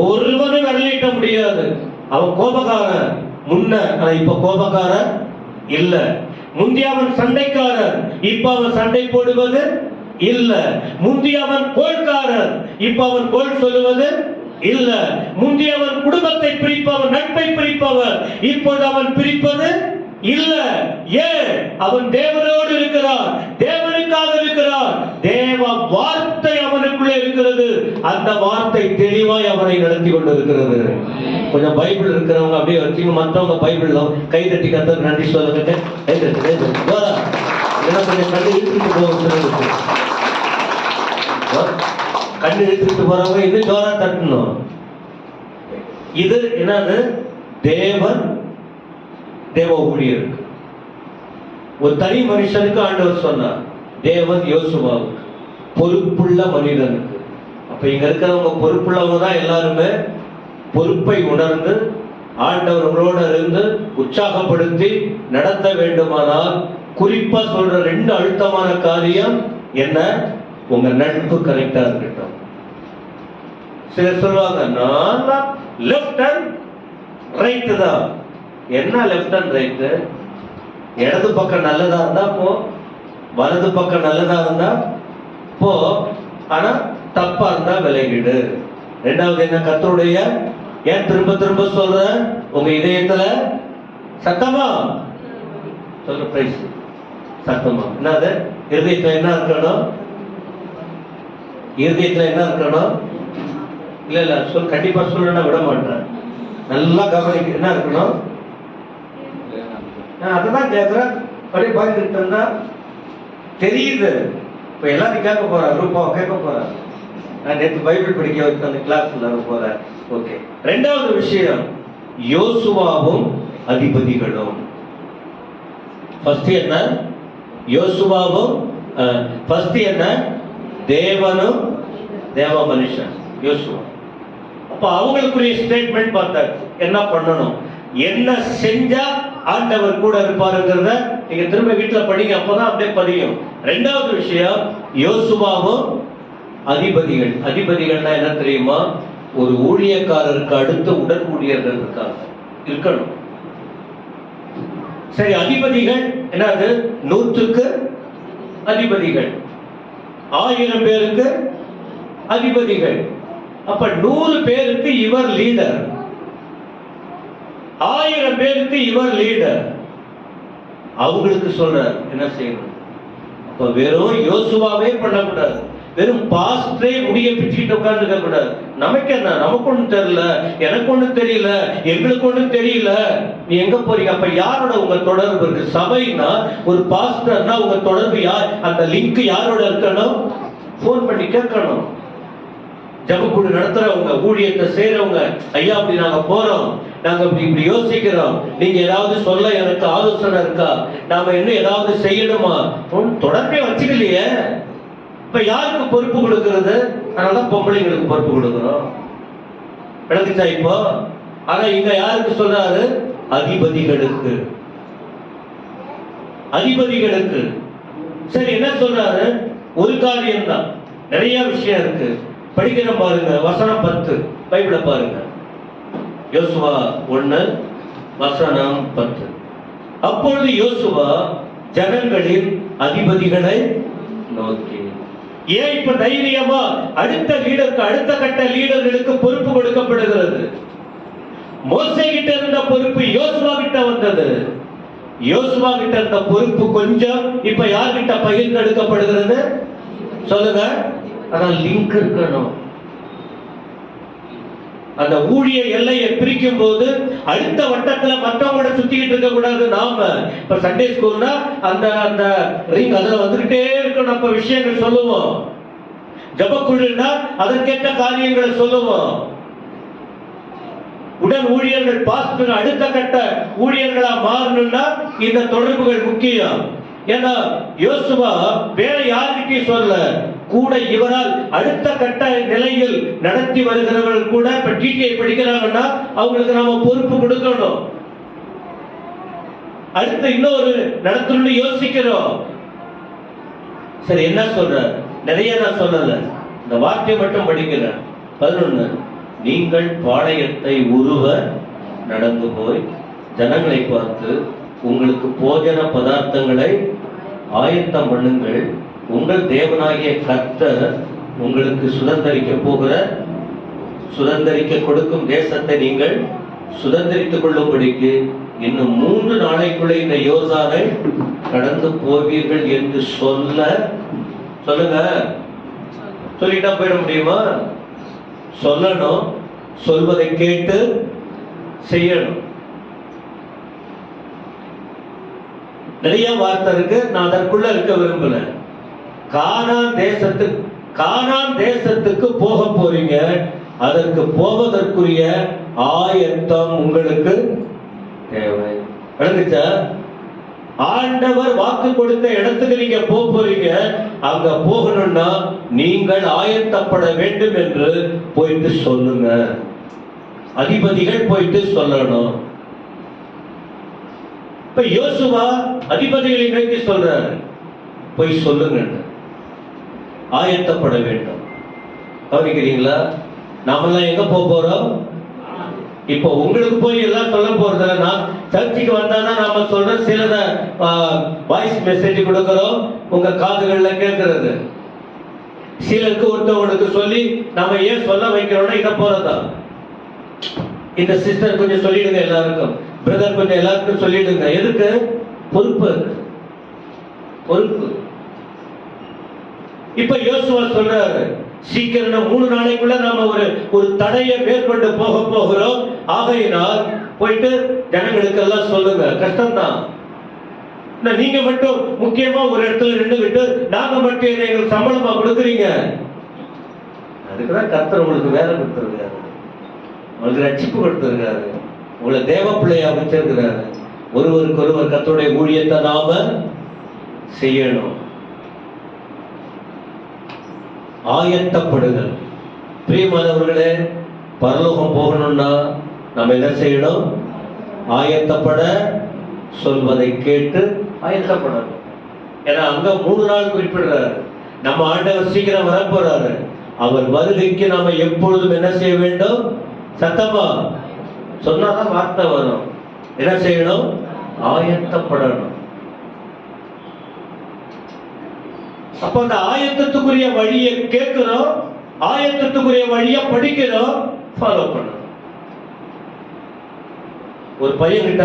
ஒருவனும் விரல் நீட்ட முடியாது. அவன் கோபக்காரன் முன்ன, இப்ப கோபக்காரன் இல்ல. முந்தி அவன் சண்டைக்காரன், இப்ப அவன் சண்டை போடுவது இல்ல. முந்தி அவன் கோள்காரன், இப்ப அவன் கோள் சொல்லுவது இல்ல. முந்தி அவன் குடும்பத்தை பிரிப்பவன், நட்பை பிரிப்பவன், இப்போது அவன் பிரிப்பது இல்ல. ஏன்? அவன் தேவனோடு இருக்கிறான், தேவனுக்காக இருக்கிறான். தேவ வார்த்தை அவனுக்குள்ளே இருக்கிறது. அந்த வார்த்தை தெளிவாய் அவனை நடத்தி கொண்டிருக்கிறது. கொஞ்சம் பைபிள் இருக்கிறவங்க அப்படியே வச்சுங்க, மற்றவங்க பைபிள் கை தட்டி கத்த நன்றி சொல்லுங்க. கை தட்டு கொஞ்சம் கண்ணு இழுத்துட்டு போக, கண்ணு இழுத்துட்டு போறவங்க இன்னும் ஜோரா தட்டணும். இது என்னது? தேவன் தேவ ஊழியருக்கு, ஒரு தனி மனுஷனுக்கு ஆண்டவர் சொன்னார். தேவன் யோசுவாவுக்கு, பொறுப்புள்ள மனிதனுக்கு. அப்ப இங்க இருக்கிறவங்க பொறுப்புள்ளவங்க தான். எல்லாருமே பொறுப்பை உணர்ந்து ஆண்டவர்களோடு இருந்து உற்சாகப்படுத்தி நடத்த வேண்டுமானால் குறிப்பா சொல்ற ரெண்டு அழுத்தமான காரியம் என்ன? உங்க நட்பு கரெக்டா இருக்கட்டும். சிலர் சொல்லுவாங்க, நான் லெஃப்ட் அண்ட் ரைட் தான். என்ன லெஃப்ட் அண்ட் ரைட்? இடது பக்கம் நல்லதா இருந்தா போ, வலது பக்கம் நல்லதா இருந்தா போ, ஆனா தப்பா இருந்தா விலகிடு. ரெண்டாவது என்ன? கர்த்தருடைய, ஏன் திரும்ப திரும்ப சொல்ற? உங்க இதயத்துல சத்தமா சொல்ற பிரைஸ், சத்தமா என்னது? இருதயத்துல என்ன இருக்கணும்? இருதயத்துல என்ன இருக்கணும்? இல்ல இல்ல சொல், கண்டிப்பா சொல்ல விட மாட்டேன். நல்லா கவனிக்க. என்ன இருக்கணும்? அதுதான் கேட்கிறேன். அப்படியே பயந்துட்டு இருந்தா தெரியுது. இப்ப எல்லாத்தையும் கேட்க போறேன், ரூபாவை கேட்க போறேன். நான் நேற்று பைபிள் படிக்க வச்சு அந்த கிளாஸ்ல போறேன். ஓகே. ரெண்டாவது விஷயம், யோசுவாவும் அதிபதிகளும். ஃபர்ஸ்ட் என்ன? யோசுவாவும். ஃபர்ஸ்ட் என்ன? தேவனும் தேவ மனுஷன் யோசுவா. அப்ப அவங்களுக்குரிய ஸ்டேட்மெண்ட் பார்த்தாரு. என்ன பண்ணணும், என்ன செஞ்சா ஆண்டவர் கூட இருப்பாருங்கிறத நீங்க திரும்ப வீட்டுல படிங்க, அப்பதான் அப்படியே பதியும். ரெண்டாவது விஷயம், யோசுவாவும் அதிபதிகள். அதிபதிகள்னா என்ன தெரியுமா? ஒரு ஊழியக்காரருக்கு அடுத்த உடன் ஊழியர்கள் இருக்காங்க, இருக்கணும். சரி, அதிபதிகள் என்னது? 100க்கு அதிபதிகள், 1000 பேருக்கு அதிபதிகள். அப்ப 100 பேருக்கு இவர் லீடர், 1000 பேருக்கு இவர் லீடர். அவங்களுக்கு சொல்றார் என்ன செய்யணும். அப்ப வெறும் யோசுவாவே பண்ணக்கூடாது, வெறும் பாஸ்டரே முடிய பிச்சுக்கிட்டு உட்கார்ந்துக்க கூடாது. நமக்கு என்ன, நமக்கு ஒண்ணும் தெரியல, எனக்கு ஒண்ணும் தெரியல, எங்களுக்கு ஒண்ணும் தெரியல. நீ எங்க போறீங்க? அப்ப யாரோட உங்க தொடர்பு இருக்கு? சபைனா ஒரு பாஸ்டர்னா உங்க தொடர்பு யார்? அந்த லிங்க் யாரோட இருக்கணும்? போன் பண்ணி கேட்கணும். ஜபக்குழு நடத்துறவங்க, ஊழியத்தை செய்யறவங்க, ஐயா அப்படி நாங்க போறோம், நாங்க இப்படி யோசிக்கிறோம், நீங்க ஏதாவது சொல்ல எனக்கு ஆலோசனை இருக்கா, நாம இன்னும் ஏதாவது செய்யணுமா? தொடர்பே வச்சுக்கலையே. இப்ப யாருக்கு பொறுப்பு கொடுக்கிறது? அதனாலதான் பொம்பளைங்களுக்கு பொறுப்பு கொடுக்கிறோம். விளக்குச்சா இப்போ? ஆனா இங்க யாருக்கு சொல்றாரு? அதிபதிகளுக்கு. அதிபதிகளுக்கு. சரி, என்ன சொல்றாரு? ஒரு காரியம் தான், நிறைய விஷயம் இருக்கு. படிக்கிற பாருங்க, வசனம் 10 பைபிள பாருங்க. யோசுவா 1 வசனம் 10. அப்பொழுது யோசுவா ஜனங்களின் அதிபதிகளை நோக்கி. ஏன் இப்ப தைரியமா அடுத்த லீடருக்கு, அடுத்த கட்ட லீடர்களுக்கு பொறுப்பு கொடுக்கப்படுகிறது? மோசே கிட்ட இருந்த பொறுப்பு யோசுவா கிட்ட வந்தது. யோசுவா கிட்ட இருந்த பொறுப்பு கொஞ்சம் இப்ப யார்கிட்ட பகிர்ந்தெடுக்கப்படுகிறது? சொல்லுங்க. அதான் லிங்க் இருக்கணும். அந்த ஊழிய எல்லையை பிரிக்கும் போது அடுத்த வட்டத்துல மற்றவங்களோட சுத்திக்கிட்டு இருக்க கூடாது. நாம இப்ப சண்டே ஸ்கூல்னா அந்த அந்த ரிங் அதுல வந்துகிட்டே இருக்கணும். அப்ப விஷயங்கள் சொல்லுவோம். ஜபக்குழுனா அதற்கேற்ற காரியங்களை சொல்லுவோம். உடன் ஊழியர்கள் பாஸ்டர் அடுத்த கட்ட ஊழியர்களா மாறணும்னா இந்த தொடர்புகள் முக்கியம். ஏன்னா யோசுவா வேற யாருக்கிட்டையும் சொல்ல, கூட இவரால் அடுத்த கட்ட நிலையில் நடத்தி வருகிறவர்கள் கூட இப்ப டிடிஐ படிக்கிறாங்கன்னா அவங்களுக்கு நாம பொறுப்பு கொடுக்கணும். அடுத்த இன்னொரு நடத்தணும்னு யோசிக்கிறோம். சரி, என்ன சொல்ற? நிறைய நான் சொல்லல, இந்த வார்த்தையை மட்டும் படிக்கிறேன். 11. நீங்கள் பாளையத்தை உருவ நடந்து போய் ஜனங்களை பார்த்து உங்களுக்கு போஜன பதார்த்தங்களை ஆயத்தம் பண்ணுங்கள். உங்கள் தேவனாகிய கர்த்தர் உங்களுக்கு சுதந்தரிக்க கொடுக்கும் தேசத்தை நீங்கள் சுதந்தரித்துக் கொள்ளும்படிக்கு இன்னும் 3 நாளைக்குள்ள இந்த யோர்தானை கடந்து போவீர்கள் என்று சொல்லுங்க. சொல்லிட்டா போயிட முடியுமா? சொல்லணும். சொல்வதை கேட்டு செய்யணும். நிறைய வார்த்தை இருக்கு, நான் அதற்குள்ள இருக்க விரும்பல. கானான் தேசத்துக்கு போக போறீங்க. அதற்கு போவதற்குரிய ஆயத்தம் உங்களுக்கு தேவை. விளங்குச்சா? ஆண்டவர் வாக்கு கொடுத்த இடத்துக்கு நீங்க போறீங்க. அங்க போகணும்னா நீங்கள் ஆயத்தப்பட வேண்டும் என்று போயிட்டு சொல்லுங்க. அதிபதிகள் போயிட்டு சொல்லணும். இப்ப யோசுவா அதிபதிகளை நோக்கி சொல்றாரு, போய் சொல்லுங்க, ஆயத்தப்பட வேண்டும். கவனிக்கிறீங்களா? நாமெல்லாம் எங்க போறோம்? இப்போ உங்களுக்கு போய் எல்லாம் சொல்ல போறது, நான் சர்ச்சுக்கு வந்தானா நாம சொல்ற சிலத வாய்ஸ் மெசேஜ் கொடுக்கிறோம், உங்க காதுகள்ல கேட்கறது. சிலருக்கு ஒருத்தவங்களுக்கு சொல்லி நாம ஏன் சொல்ல வைக்கிறோம்னா இத போறதா. இந்த சிஸ்டர் கொஞ்சம் சொல்லிடுங்க, எல்லாருக்கும் பிரதர் கொஞ்சம் எல்லாருக்கும் சொல்லிடுங்க. எதுக்கு? பொறுப்பு. இப்ப யோசுவா சொல்றாரு, சீக்கிரம் 3 நாளைக்குள்ள நாம ஒரு தடையை மேற்கொண்டு போகிறோம். ஆகையினால் போயிட்டு ஜனங்களுக்கு எல்லாம் சொல்லுங்க. கஷ்டம்தான். நீங்க மட்டும் முக்கியமா ஒரு இடத்துல நின்றுகிட்டு நாங்க மட்டும் எங்களுக்கு சம்பளமா கொடுக்குறீங்க. அதுக்குதான் கர்த்தர் உங்களுக்கு வேலை கொடுத்திருக்காரு, உங்களுக்கு ரட்சிப்பு கொடுத்திருக்காரு, உங்களை தேவ பிள்ளையா அமைச்சிருக்கிறாரு. ஒருவருக்கொருவர் கர்த்தருடைய ஊழியத்தை நாம செய்யணும். ஆயத்தப்படுதல். பிரியமானவர்களே, பரலோகம் போகணும்னா நம்ம என்ன செய்யணும்? ஆயத்தப்பட, சொல்வதை கேட்டு ஆயத்தப்படணும். ஏன்னா அங்க 3 நாள் குறிப்பிடுறாரு. நம்ம ஆண்டவர் சீக்கிரம் வரப்போறாரு. அவர் வருகைக்கு நாம எப்பொழுதும் என்ன செய்ய வேண்டும்? சத்தமா சொன்னாதான் வார்த்தை வரும். என்ன செய்யணும்? ஆயத்தப்படணும். அப்ப அந்த ஆயத்தத்துக்குரிய வழியை கேட்கிறோம், ஆயத்தத்துக்குரிய வழியை படிக்கிறோம், ஃபாலோ பண்ணணும். ஒரு பையன்கிட்ட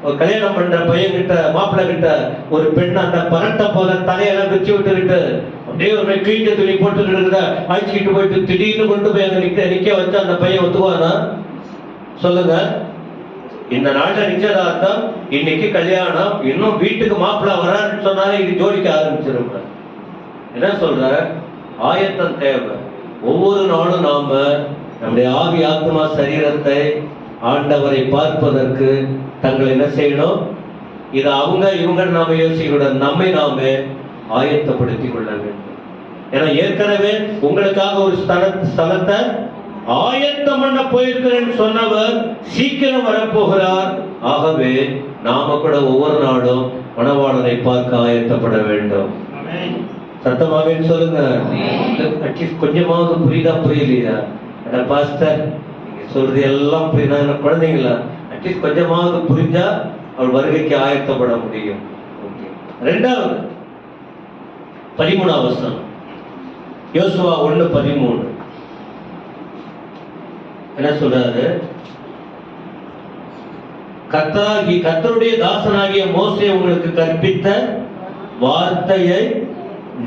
ஒரு கல்யாணம் பண்ற பையன் கிட்ட மாப்பிள்ளை கிட்ட ஒரு பெண் அந்த பரட்டை போல தலையெல்லாம் வச்சு விட்டுக்கிட்டு அப்படியே ஒரு கிழிஞ்ச துணி போட்டுக்கிட்டு அழைச்சிக்கிட்டு போயிட்டு திடீர்னு கொண்டு போய் அங்க நிக்க வச்சு அந்த பையன் ஒத்துவானா? சொல்லுங்க. இந்த நாள்ல நிச்சயதார்த்தம், இன்னைக்கு கல்யாணம், இன்னும் வீட்டுக்கு மாப்பிள்ளை வரான்னு சொன்னாலே இது ஜோடிக்க ஆரம்பிச்சிருப்ப. என்ன சொல்ற? ஆயத்தம் தேவை. ஒவ்வொரு நாளும் நாம நம்முடைய ஆவி ஆத்மா சரீரத்தை ஆண்டவரை பார்ப்பதற்கு தங்களை என்ன செய்யணும்? இது அவங்க இவங்க நாம யோசிக்க, நம்மை நாம ஆயத்தப்படுத்திக் கொள்ள வேண்டும். ஏன்னா ஏற்கனவே உங்களுக்காக ஒரு ஸ்தலத்தை ஆயத்தம் பண்ண போயிருக்கிறேன்னு சொன்னவர் சீக்கிரம் வரப்போகிறார். ஆகவே நாம கூட ஒவ்வொரு நாளும் மணவாளனை பார்க்க ஆயத்தப்பட வேண்டும். சத்தமாக சொல்லுங்க. அட்லீஸ்ட் கொஞ்சமாவது புரியுதா புரியலையா? பாஸ்டர் நீங்க சொல்றது எல்லாம் புரியுதா? குழந்தைங்களா? அட்லீஸ்ட் கொஞ்சமாவது புரிஞ்சா அவள் வருகைக்கு ஆயத்தப்பட முடியும். ரெண்டாவது 13ஆம் வசனம், யோசுவா 1:13 என்ன சொல்றாரு? கர்த்தருடைய தாசனாகிய மோசே உங்களுக்கு கற்பித்த வார்த்தையை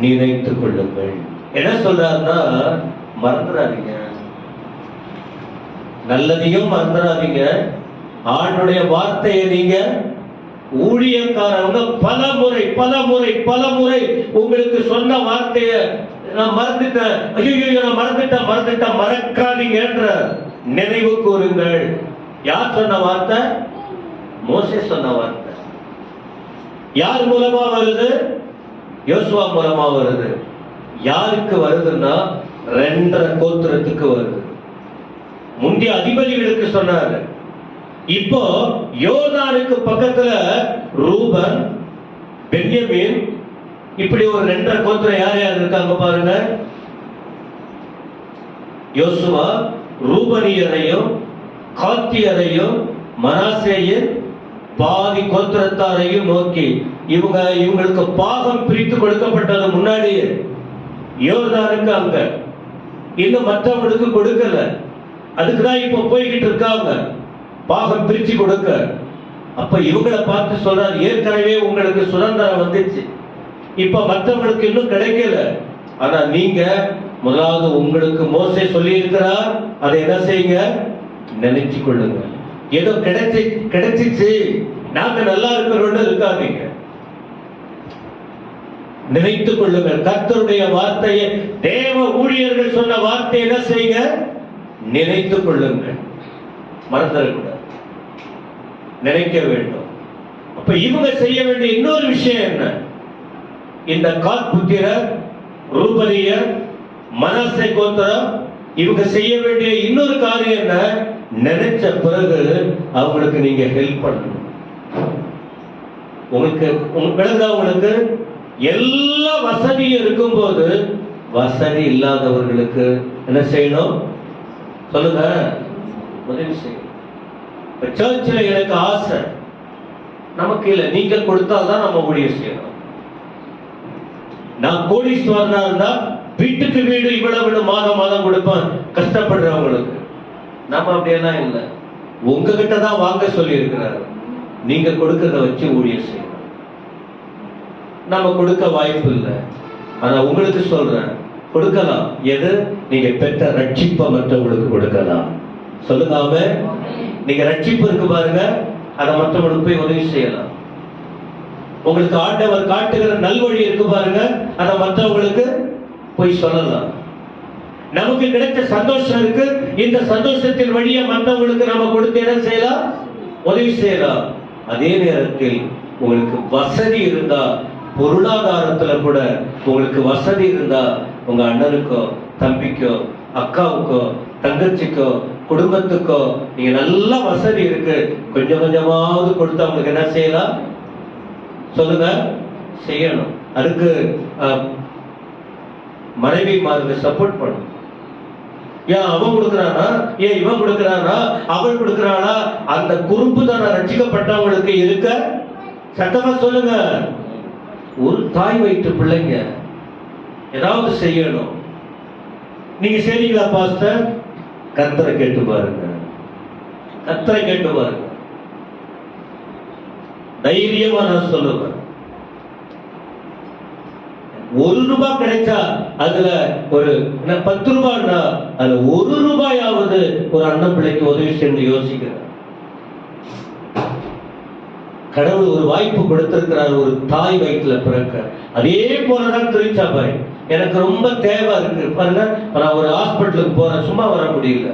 நினைத்துக் கொள்ளுங்கள். என்ன சொல்றாருன்னா, மறந்துடாதீங்க, நல்லதையும் மறந்துடாதீங்க. ஆண்டுடைய வார்த்தையை நீங்க ஊழியக்காரவங்க பல முறை உங்களுக்கு சொன்ன வார்த்தையை நான் மறந்துட்டேன், ஐயோ நான் மறந்துட்டேன், மறக்காதீங்கன்ற நினைவு கூறுங்கள். யார் சொன்ன வார்த்தை? மோசே சொன்ன வார்த்தை. யார் மூலமா வருது? யோசுவா மூலமா வருது. யாருக்கு வருதுன்னா 2 கோத்திரத்துக்கு வருது. முந்தைய அதிபதிகளுக்கு சொன்னாரு. இப்போ யோர்தானுக்கு பக்கத்துல ரூபன், பென்யமீன், இப்படி ஒரு 2 கோத்திரம் யார் யார் இருக்காங்க பாருங்க. யோசுவா ரூபனியரையும் காத்தியரையும் மனாசேயின் பாதி கோத்திரத்தாரையும் நோக்கி, இவங்களுக்கு பாகம் பிரித்து கொடுக்கப்பட்டது முன்னாடியே யோர்தானுக்கு அங்க, இன்னும் மற்றவங்களுக்கு கொடுக்கல. அதுக்குதான் இப்ப போய்கிட்டு இருக்காங்க பாகம் பிரிச்சு கொடுக்க. அப்ப இவங்களை பார்த்து சொல்றாரு, ஏற்கனவே உங்களுக்கு சுதந்திரம் வந்துச்சு, இப்ப மற்றவங்களுக்கு இன்னும் கிடைக்கல. ஆனா நீங்க முதலாவது உங்களுக்கு மோசே சொல்லி இருக்கிறார், அதை என்ன செய்யுங்க? நினைச்சு கொள்ளுங்க. ஏதோ கிடைச்சிச்சு நாங்க நல்லா இருக்கிறோம்னு இருக்காதீங்க, நினைத்துக் கொள்ளுங்கள். கர்த்தருடைய வார்த்தையை, தேவ ஊழியர்கள் சொன்ன வார்த்தையை என்ன செய்யுங்க? நினைத்துக் கொள்ளுங்கள். மறந்துடக்கூடாது, நினைக்க வேண்டும். அப்ப இவங்க செய்ய வேண்டிய இன்னொரு விஷயம் என்ன? இந்த காத்புத்திரர், ரூபனியர், மனாசே கோத்திரம், இவங்க செய்ய வேண்டிய இன்னொரு காரியம் என்ன? நினைச்ச பிறகு அவங்களுக்கு நீங்க ஹெல்ப் பண்ணணும். உங்களுக்கு எல்லா வசதியும் இருக்கும் போது வசதி இல்லாதவர்களுக்கு என்ன செய்யணும்? சொல்லுங்க, உதவி செய்யணும். சர்ச்சில் எனக்கு ஆசை, நமக்கு இல்லை, நீங்க கொடுத்தால்தான் நம்ம ஊழியம் செய்யணும். நான் கோடீஸ்வரனா இருந்தா வீட்டுக்கு வீடு இவ்வளவு மாதம் கொடுப்பேன் கஷ்டப்படுறவங்களுக்கு. நம்ம அப்படியெல்லாம் இல்லை, உங்ககிட்ட தான் வாங்க சொல்லி இருக்கிறாரு. நீங்க கொடுக்கறத வச்சு ஊழியம் செய்யணும். நம்ம கொடுக்க வாய்ப்பு இல்லை, ஆனா உங்களுக்கு சொல்றேன், கொடுக்கலாம். எது? நீங்க பெற்ற ரட்சிப்பை மற்றவங்களுக்கு கொடுக்கலாம். சொல்லுங்க, நீங்க ரட்சிப்பு இருக்கு பாருங்க, அதை மற்றவங்களுக்கு போய் உதவி செய்யலாம். உங்களுக்கு ஆண்டவர் காட்டுகிற நல்வழி இருக்கு பாருங்க, அதை மற்றவங்களுக்கு போய் சொல்லலாம். நமக்கு கிடைச்ச சந்தோஷம் இருக்கு, இந்த சந்தோஷத்தின் வழியா மற்றவங்களுக்கு நம்ம கொடுத்து என்ன செய்யலாம்? உதவி செய்யலாம். அதே நேரத்தில் உங்களுக்கு வசதி இருந்தா, பொருளாதாரத்துல கூட உங்களுக்கு வசதி இருந்தா, உங்க அண்ணனுக்கோ தம்பிக்கோ அக்காவுக்கோ தங்கச்சிக்கோ குடும்பத்துக்கோ நீங்க நல்ல வசதி இருக்கு, கொஞ்சம் கொஞ்சமாவது கொடுத்து அவங்களுக்கு என்ன செய்யலாம்? சொல்லுங்க, செய்யணும். அதுக்கு மனைவி மாதிரி சப்போர்ட் பண்ணும். ஏன் அவன் கொடுக்கிறானா, ஏன் இவன் கொடுக்கிறானா, அவள் கொடுக்கிறானா, அந்த குறும்பு தானே ரட்சிக்கப்பட்டவங்களுக்கு இருக்க. சட்டமா சொல்லுங்க, ஒரு தாய் வயிற்று பிள்ளைங்க ஏதாவது செய்யணும். நீங்க செய்றீங்களா பாஸ்டர்? கர்த்தரை கேட்டு பாருங்க, கர்த்தரை கேட்டு பாருங்க. தைரியமா நான் சொல்லுவேன். ₹1 கிடைச்சா அதுல ஒரு 10 ரூபாய்னா அதுல ₹1 ஒரு அண்ணன் பிள்ளைக்கு உதவி செய்யணும் யோசிக்கிறேன். கடவுள் ஒரு வாய்ப்பு கொடுத்திருக்கிறார் ஒரு தாய் வயிற்றுல பிறக்க. அதே போலதான் திருச்சபை. எனக்கு ரொம்ப தேவை இருக்கு பாருங்க. நான் ஒரு ஹாஸ்பிட்டலுக்கு போறேன், சும்மா வர முடியல.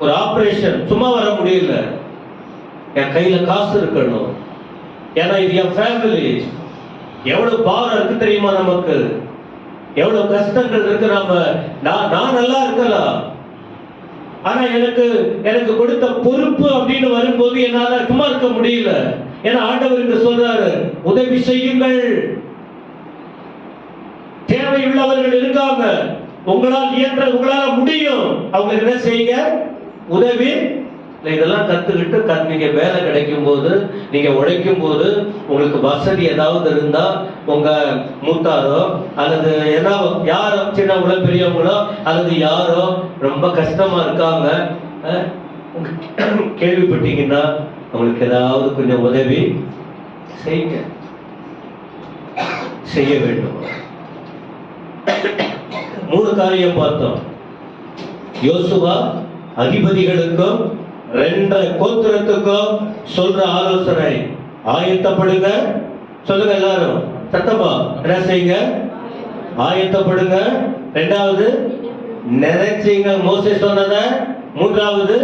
ஒரு ஆபரேஷன் சும்மா வர முடியல. என் கையில காசு இருக்கணும். ஏன்னா இது என் ஃபேமிலி. எவ்வளவு பாரம் இருக்கு தெரியுமா நமக்கு? எவ்வளவு கஷ்டங்கள் இருக்கு. நான் நல்லா இருக்கலாம், ஆனா எனக்கு கொடுத்த பொறுப்பு அப்படின்னு வரும்போது என்னால சும்மா இருக்க முடியல. ஏன்னா ஆண்டவர் சொல்றாரு, உதவி செய்யுங்கள். தேவையுள்ளவர்கள் இருக்காங்க, உங்களால் இயன்ற உங்களால முடியும், அவங்க என்ன செய்யுங்க, உதவி. இதெல்லாம் கத்துக்கிட்டு நீங்க வேலை கிடைக்கும் போது, நீங்க உழைக்கும் போது, உங்களுக்கு வசதி ஏதாவது இருந்தா, உங்க மூத்தாரோ அல்லது என்ன யாரோ சின்னவங்களோ பெரியவங்களோ அல்லது யாரோ ரொம்ப கஷ்டமா இருக்காங்க கேள்விப்பட்டீங்கன்னா அவங்களுக்கு ஏதாவது கொஞ்சம் உதவி செய்யுங்க, செய்ய வேண்டும். 3 காரியம் பார்த்தோம். யோசுவா அதிபதிகளுக்கும் 2 கோத்திரத்துக்கும் சொல்ற ஆலோசனை, ஆயத்தப்படுங்க. சொல்லுங்க எல்லாரும் சத்தமா, என்ன செய்யுங்க, ஆயத்தப்படுங்க. 2வது நினைச்சீங்க மோசே சொன்னத. 3வது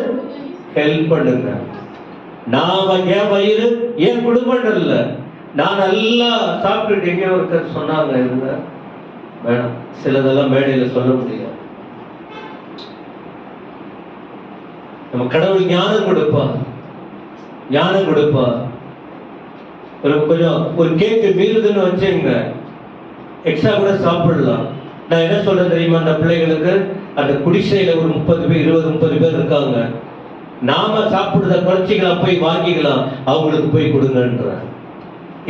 ஹெல்ப் பண்ணுங்க. நாம என் வயிறு என் குடும்பம் இல்ல, நான் நல்லா சாப்பிட்டுட்டு எங்க ஒருத்தர் சொன்னாங்க இருங்க வேணாம், சிலதெல்லாம் மேடையில சொல்ல முடியாது. நம்ம கடவுள் ஞானம் கொடுப்பா, ஞானம் கொடுப்பா. கொஞ்சம் ஒரு கேக்கு மீறுதுன்னு வச்சுங்க, எக்ஸ்ட்ரா கூட சாப்பிடலாம். நான் என்ன சொல்றேன் தெரியுமா, அந்த பிள்ளைகளுக்கு அந்த குடிசையில ஒரு 30 பேர் 20-30 பேர் இருக்காங்க. நாம சாப்பிடுறத குறைச்சிக்கலாம், போய் வாங்கிக்கலாம், அவங்களுக்கு போய் கொடுங்கன்ற.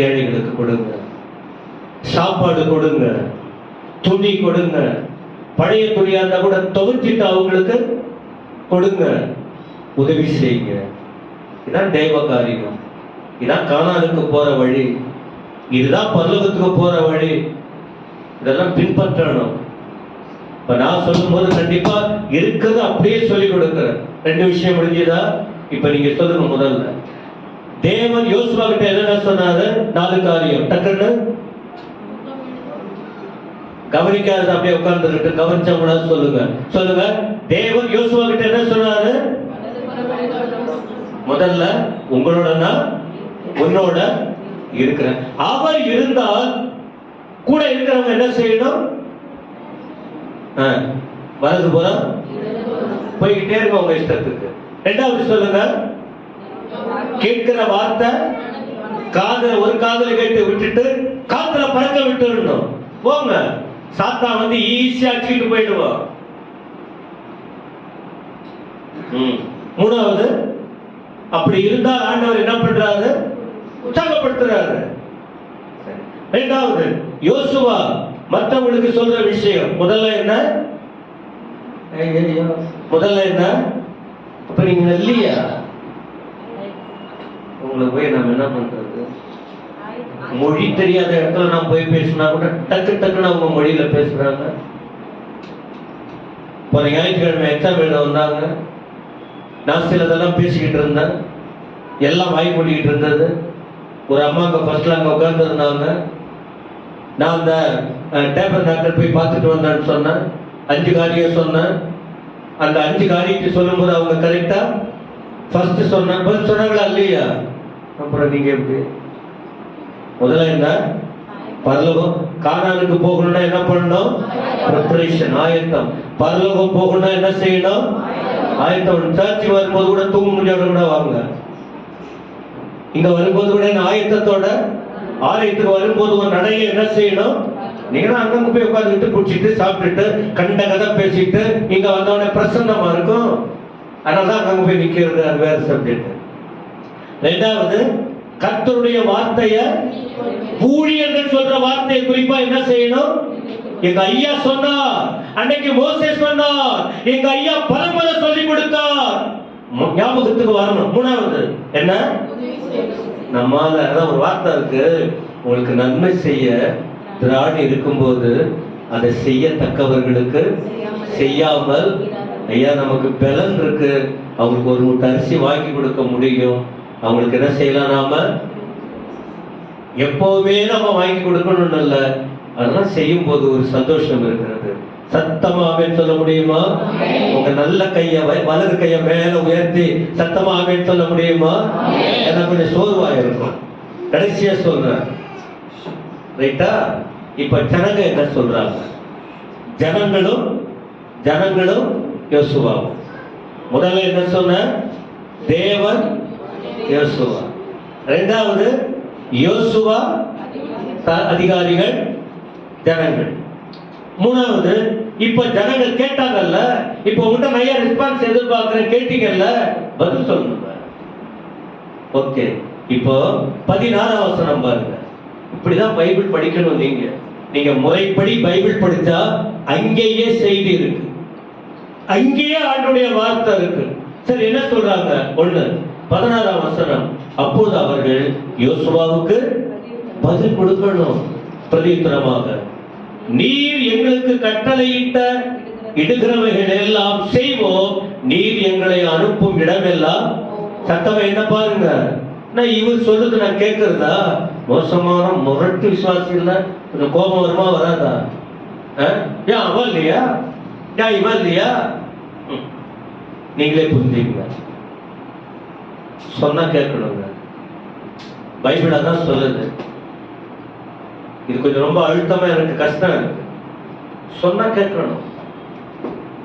ஏழைகளுக்கு கொடுங்க, சாப்பாடு கொடுங்க, துணி கொடுங்க, பழைய துணியா இருந்தா கூட துவைச்சிட்டு அவங்களுக்கு கொடுங்க, உதவி செய்யுங்க. இதுதான் தெய்வ காரியம். இதுதான் கானானுக்கு போற வழி, இதுதான் பரலோகத்துக்கு போற வழி. இதெல்லாம் பின்பற்றணும். இப்ப நான் சொல்லும் போது கண்டிப்பா இருக்கிறது அப்படியே சொல்லிக் கொடுக்கிறேன். 2 விஷயம் முடிஞ்சதா? இப்ப நீங்க சொல்லுங்க. முதல்ல தேவன் யோசுவா கிட்ட என்ன சொன்னாரு? 4 காரியம். டக்குன்னு கவனிக்காத அப்படியே உட்கார்ந்துருக்கு, கவனிச்சா கூட சொல்லுங்க. சொல்லுங்க. தேவன் யோசுவா கிட்ட என்ன சொன்னாரு? முதல்ல உங்களோட நான் உன்னோட இருக்கிறேன். அவர் இருந்தால் கூட இருக்கிறவங்க என்ன செய்யணும்? வலது புறம் போய்கிட்டே இருக்க உங்க இஷ்டத்துக்கு. 2வது சொல்லுங்க, கேட்கிற வார்த்தை காதுல ஒரு காதுல கேட்டு விட்டுட்டு காத்துல பறக்க விட்டுடணும். போங்க, சாத்தா வந்து ஈஸியா அடிச்சுட்டு போயிடுவோம். 3வது அப்படி இருந்தால் ஆண்டவர் என்ன பண்றாரு? உற்சாகப்படுத்துறாரு. 2வது யோசுவா மற்றவங்களுக்கு சொல்ற விஷயம் முதல்ல என்ன? அப்ப நீங்க இல்லையா? உங்களை போய் நம்ம என்ன பண்றது? மொழி தெரியாத இடத்துல நான் போய் பேசினா கூட டக்குன்னு அவங்க மொழியில பேசுறாங்க. போன ஞாயிற்றுக்கிழமை எக்ஸாம் எழுத வந்தாங்க. நான் சிலதெல்லாம் பேசிக்கிட்டு இருந்தேன், எல்லாம் வாய் மூடிக்கிட்டு இருந்தது. ஒரு அம்மா அங்க ஃபர்ஸ்ட்ல அங்க உட்கார்ந்து இருந்தாங்க. நான் அந்த டேபர் டாக்டர் போய் பார்த்துட்டு வந்தேன்னு சொன்னேன். 5 காரியம் சொன்னேன். அந்த 5 காரியத்தை சொல்லும் போது அவங்க கரெக்டா ஃபர்ஸ்ட் சொன்ன பதில் சொன்னாங்களா இல்லையா? அப்புறம் நீங்க எப்படி? முதல்ல என்ன? பரலோகம். கானானுக்கு போகணும்னா என்ன பண்ணணும்? ப்ரிப்பரேஷன், ஆயத்தம். பரலோகம் போகணும்னா என்ன செய்யணும்? ஆயத்தம். சர்ச்சு வரும்போது கூட தூங்க முடியாத கூட வாங்க. இங்க வரும்போது கூட ஆயத்தத்தோட, ஆலயத்துக்கு வரும்போது ஒரு நடைய என்ன செய்யணும்? நீங்க அங்க போய் உட்கார்ந்துட்டு குடிச்சிட்டு சாப்பிட்டுட்டு கண்ட கதை பேசிட்டு இங்க வந்தவன பிரசன்னமா இருக்கும். அதனாலதான் அங்க போய் நிக்கிறது, அது வேற சப்ஜெக்ட். 2வது கர்த்தருடைய வார்த்தைய, ஊழியர்கள் சொல்ற வார்த்தையை குறிப்பா என்ன செய்யணும்? எங்க ஐயா சொன்னார், அன்னைக்கு மோசே சொன்னார், எங்க ஐயா பரம்பரை சொல்லி கொடுத்தார், ஞாபகத்துக்கு வரணும். 3வது என்ன? நம்மால அதான் ஒரு வார்த்தை இருக்கு, உங்களுக்கு நன்மை செய்ய திராணி இருக்கும்போது அதை செய்யத்தக்கவர்களுக்கு செய்யாமல், ஐயா நமக்கு பலன் இருக்கு, அவங்களுக்கு ஒரு மூட்டை அரிசி வாங்கி கொடுக்க முடியும், அவங்களுக்கு என்ன செய்யலாம், நாம எப்பவுமே நம்ம வாங்கி கொடுக்கணும்னு இல்ல, அதெல்லாம் செய்யும் போது ஒரு சந்தோஷம் இருக்கிறது. சத்தமா ஆமென் சொல்ல முடியுமா? உங்க நல்ல கைய வலது கைய மேல உயர்த்தி சத்தமா ஆமென் சொல்ல முடியுமா? ஏன்னா கொஞ்சம் சோர்வா இருக்கும். கடைசியா சொல்றேன், ரைட்டா? இப்ப ஜனங்க என்ன சொல்றாங்க? ஜனங்களும் யோசுவாவும். முதல்ல என்ன சொன்ன? தேவன் யோசுவா. இரண்டாவது யோசுவா அதிகாரிகள், ஜனங்கள். மூணாவது இப்ப ஜனங்கள் கேட்டாங்கல்ல, இப்ப உங்க நிறைய ரெஸ்பான்ஸ் எதிர்பார்க்கிறேன், கேட்டீங்கல்ல, பதில் சொல்லணும். ஓகே, இப்போ 16ஆம் வசனம் பாருங்க. இப்படிதான் பைபிள் படிக்கணும். நீங்க முறைப்படி பைபிள் படிச்சா அங்கேயே செய்தி இருக்கு, அங்கேயே ஆண்டுடைய வார்த்தை இருக்கு. சரி, என்ன சொல்றாங்க? 16ஆம் வசனம். அப்போது அவர்கள் யோசுவாவுக்கு பதில் கொடுக்கணும். பிரதியுத்தரமாக, நீர் எங்களுக்கு கட்டளையிட்ட இடுகிறவைகள் எல்லாம் செய்வோம், நீர் எங்களை அனுப்பும் இடமெல்லாம். சத்தமா என்ன பாருங்க, நான் இவர் சொல்லுது நான் கேட்கறதா? மோசமான முரட்டு விசுவாசி இல்ல, கொஞ்சம் கோபம் வருமா வராதா? ஏன் அவன் இல்லையா, ஏன் இவன் இல்லையா? நீங்களே புரிஞ்சுங்க. சொன்னா கேட்கணுங்க. பைபிள் அதான் சொல்லுது. இது கொஞ்சம் ரொம்ப அழுத்தமா எனக்கு கஷ்டம் இருக்கு. சொன்னா கேட்கணும்.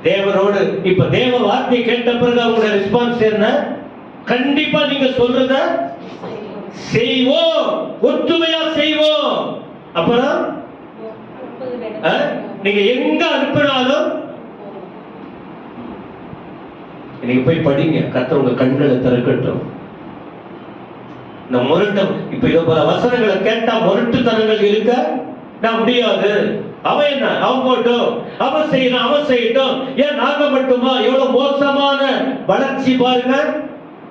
தேவனோடு இப்ப தேவ வார்த்தை கேட்ட பிறகு அவங்களுடைய ரெஸ்பான்ஸ் என்ன? கண்டிப்பா நீங்க சொல்றத செய்வோம், ஒற்றுமையா செய்வோம். அப்புறம் நீங்க எங்க அனுப்பினாலும் நீங்க போய் படிங்க. கர்த்தர் உங்க கண்களை திறக்கட்டும். இந்த முரட்டம், இப்ப இதை போல வசனங்களை கேட்டா முரட்டுத்தனங்கள் இருக்க நான் முடியாது. அவன் என்ன, அவன் போட்டோம், அவன் செய்யணும், அவன் செய்யட்டும், ஏன் நாங்க மட்டுமா? எவ்வளவு மோசமான வளர்ச்சி பாருங்க.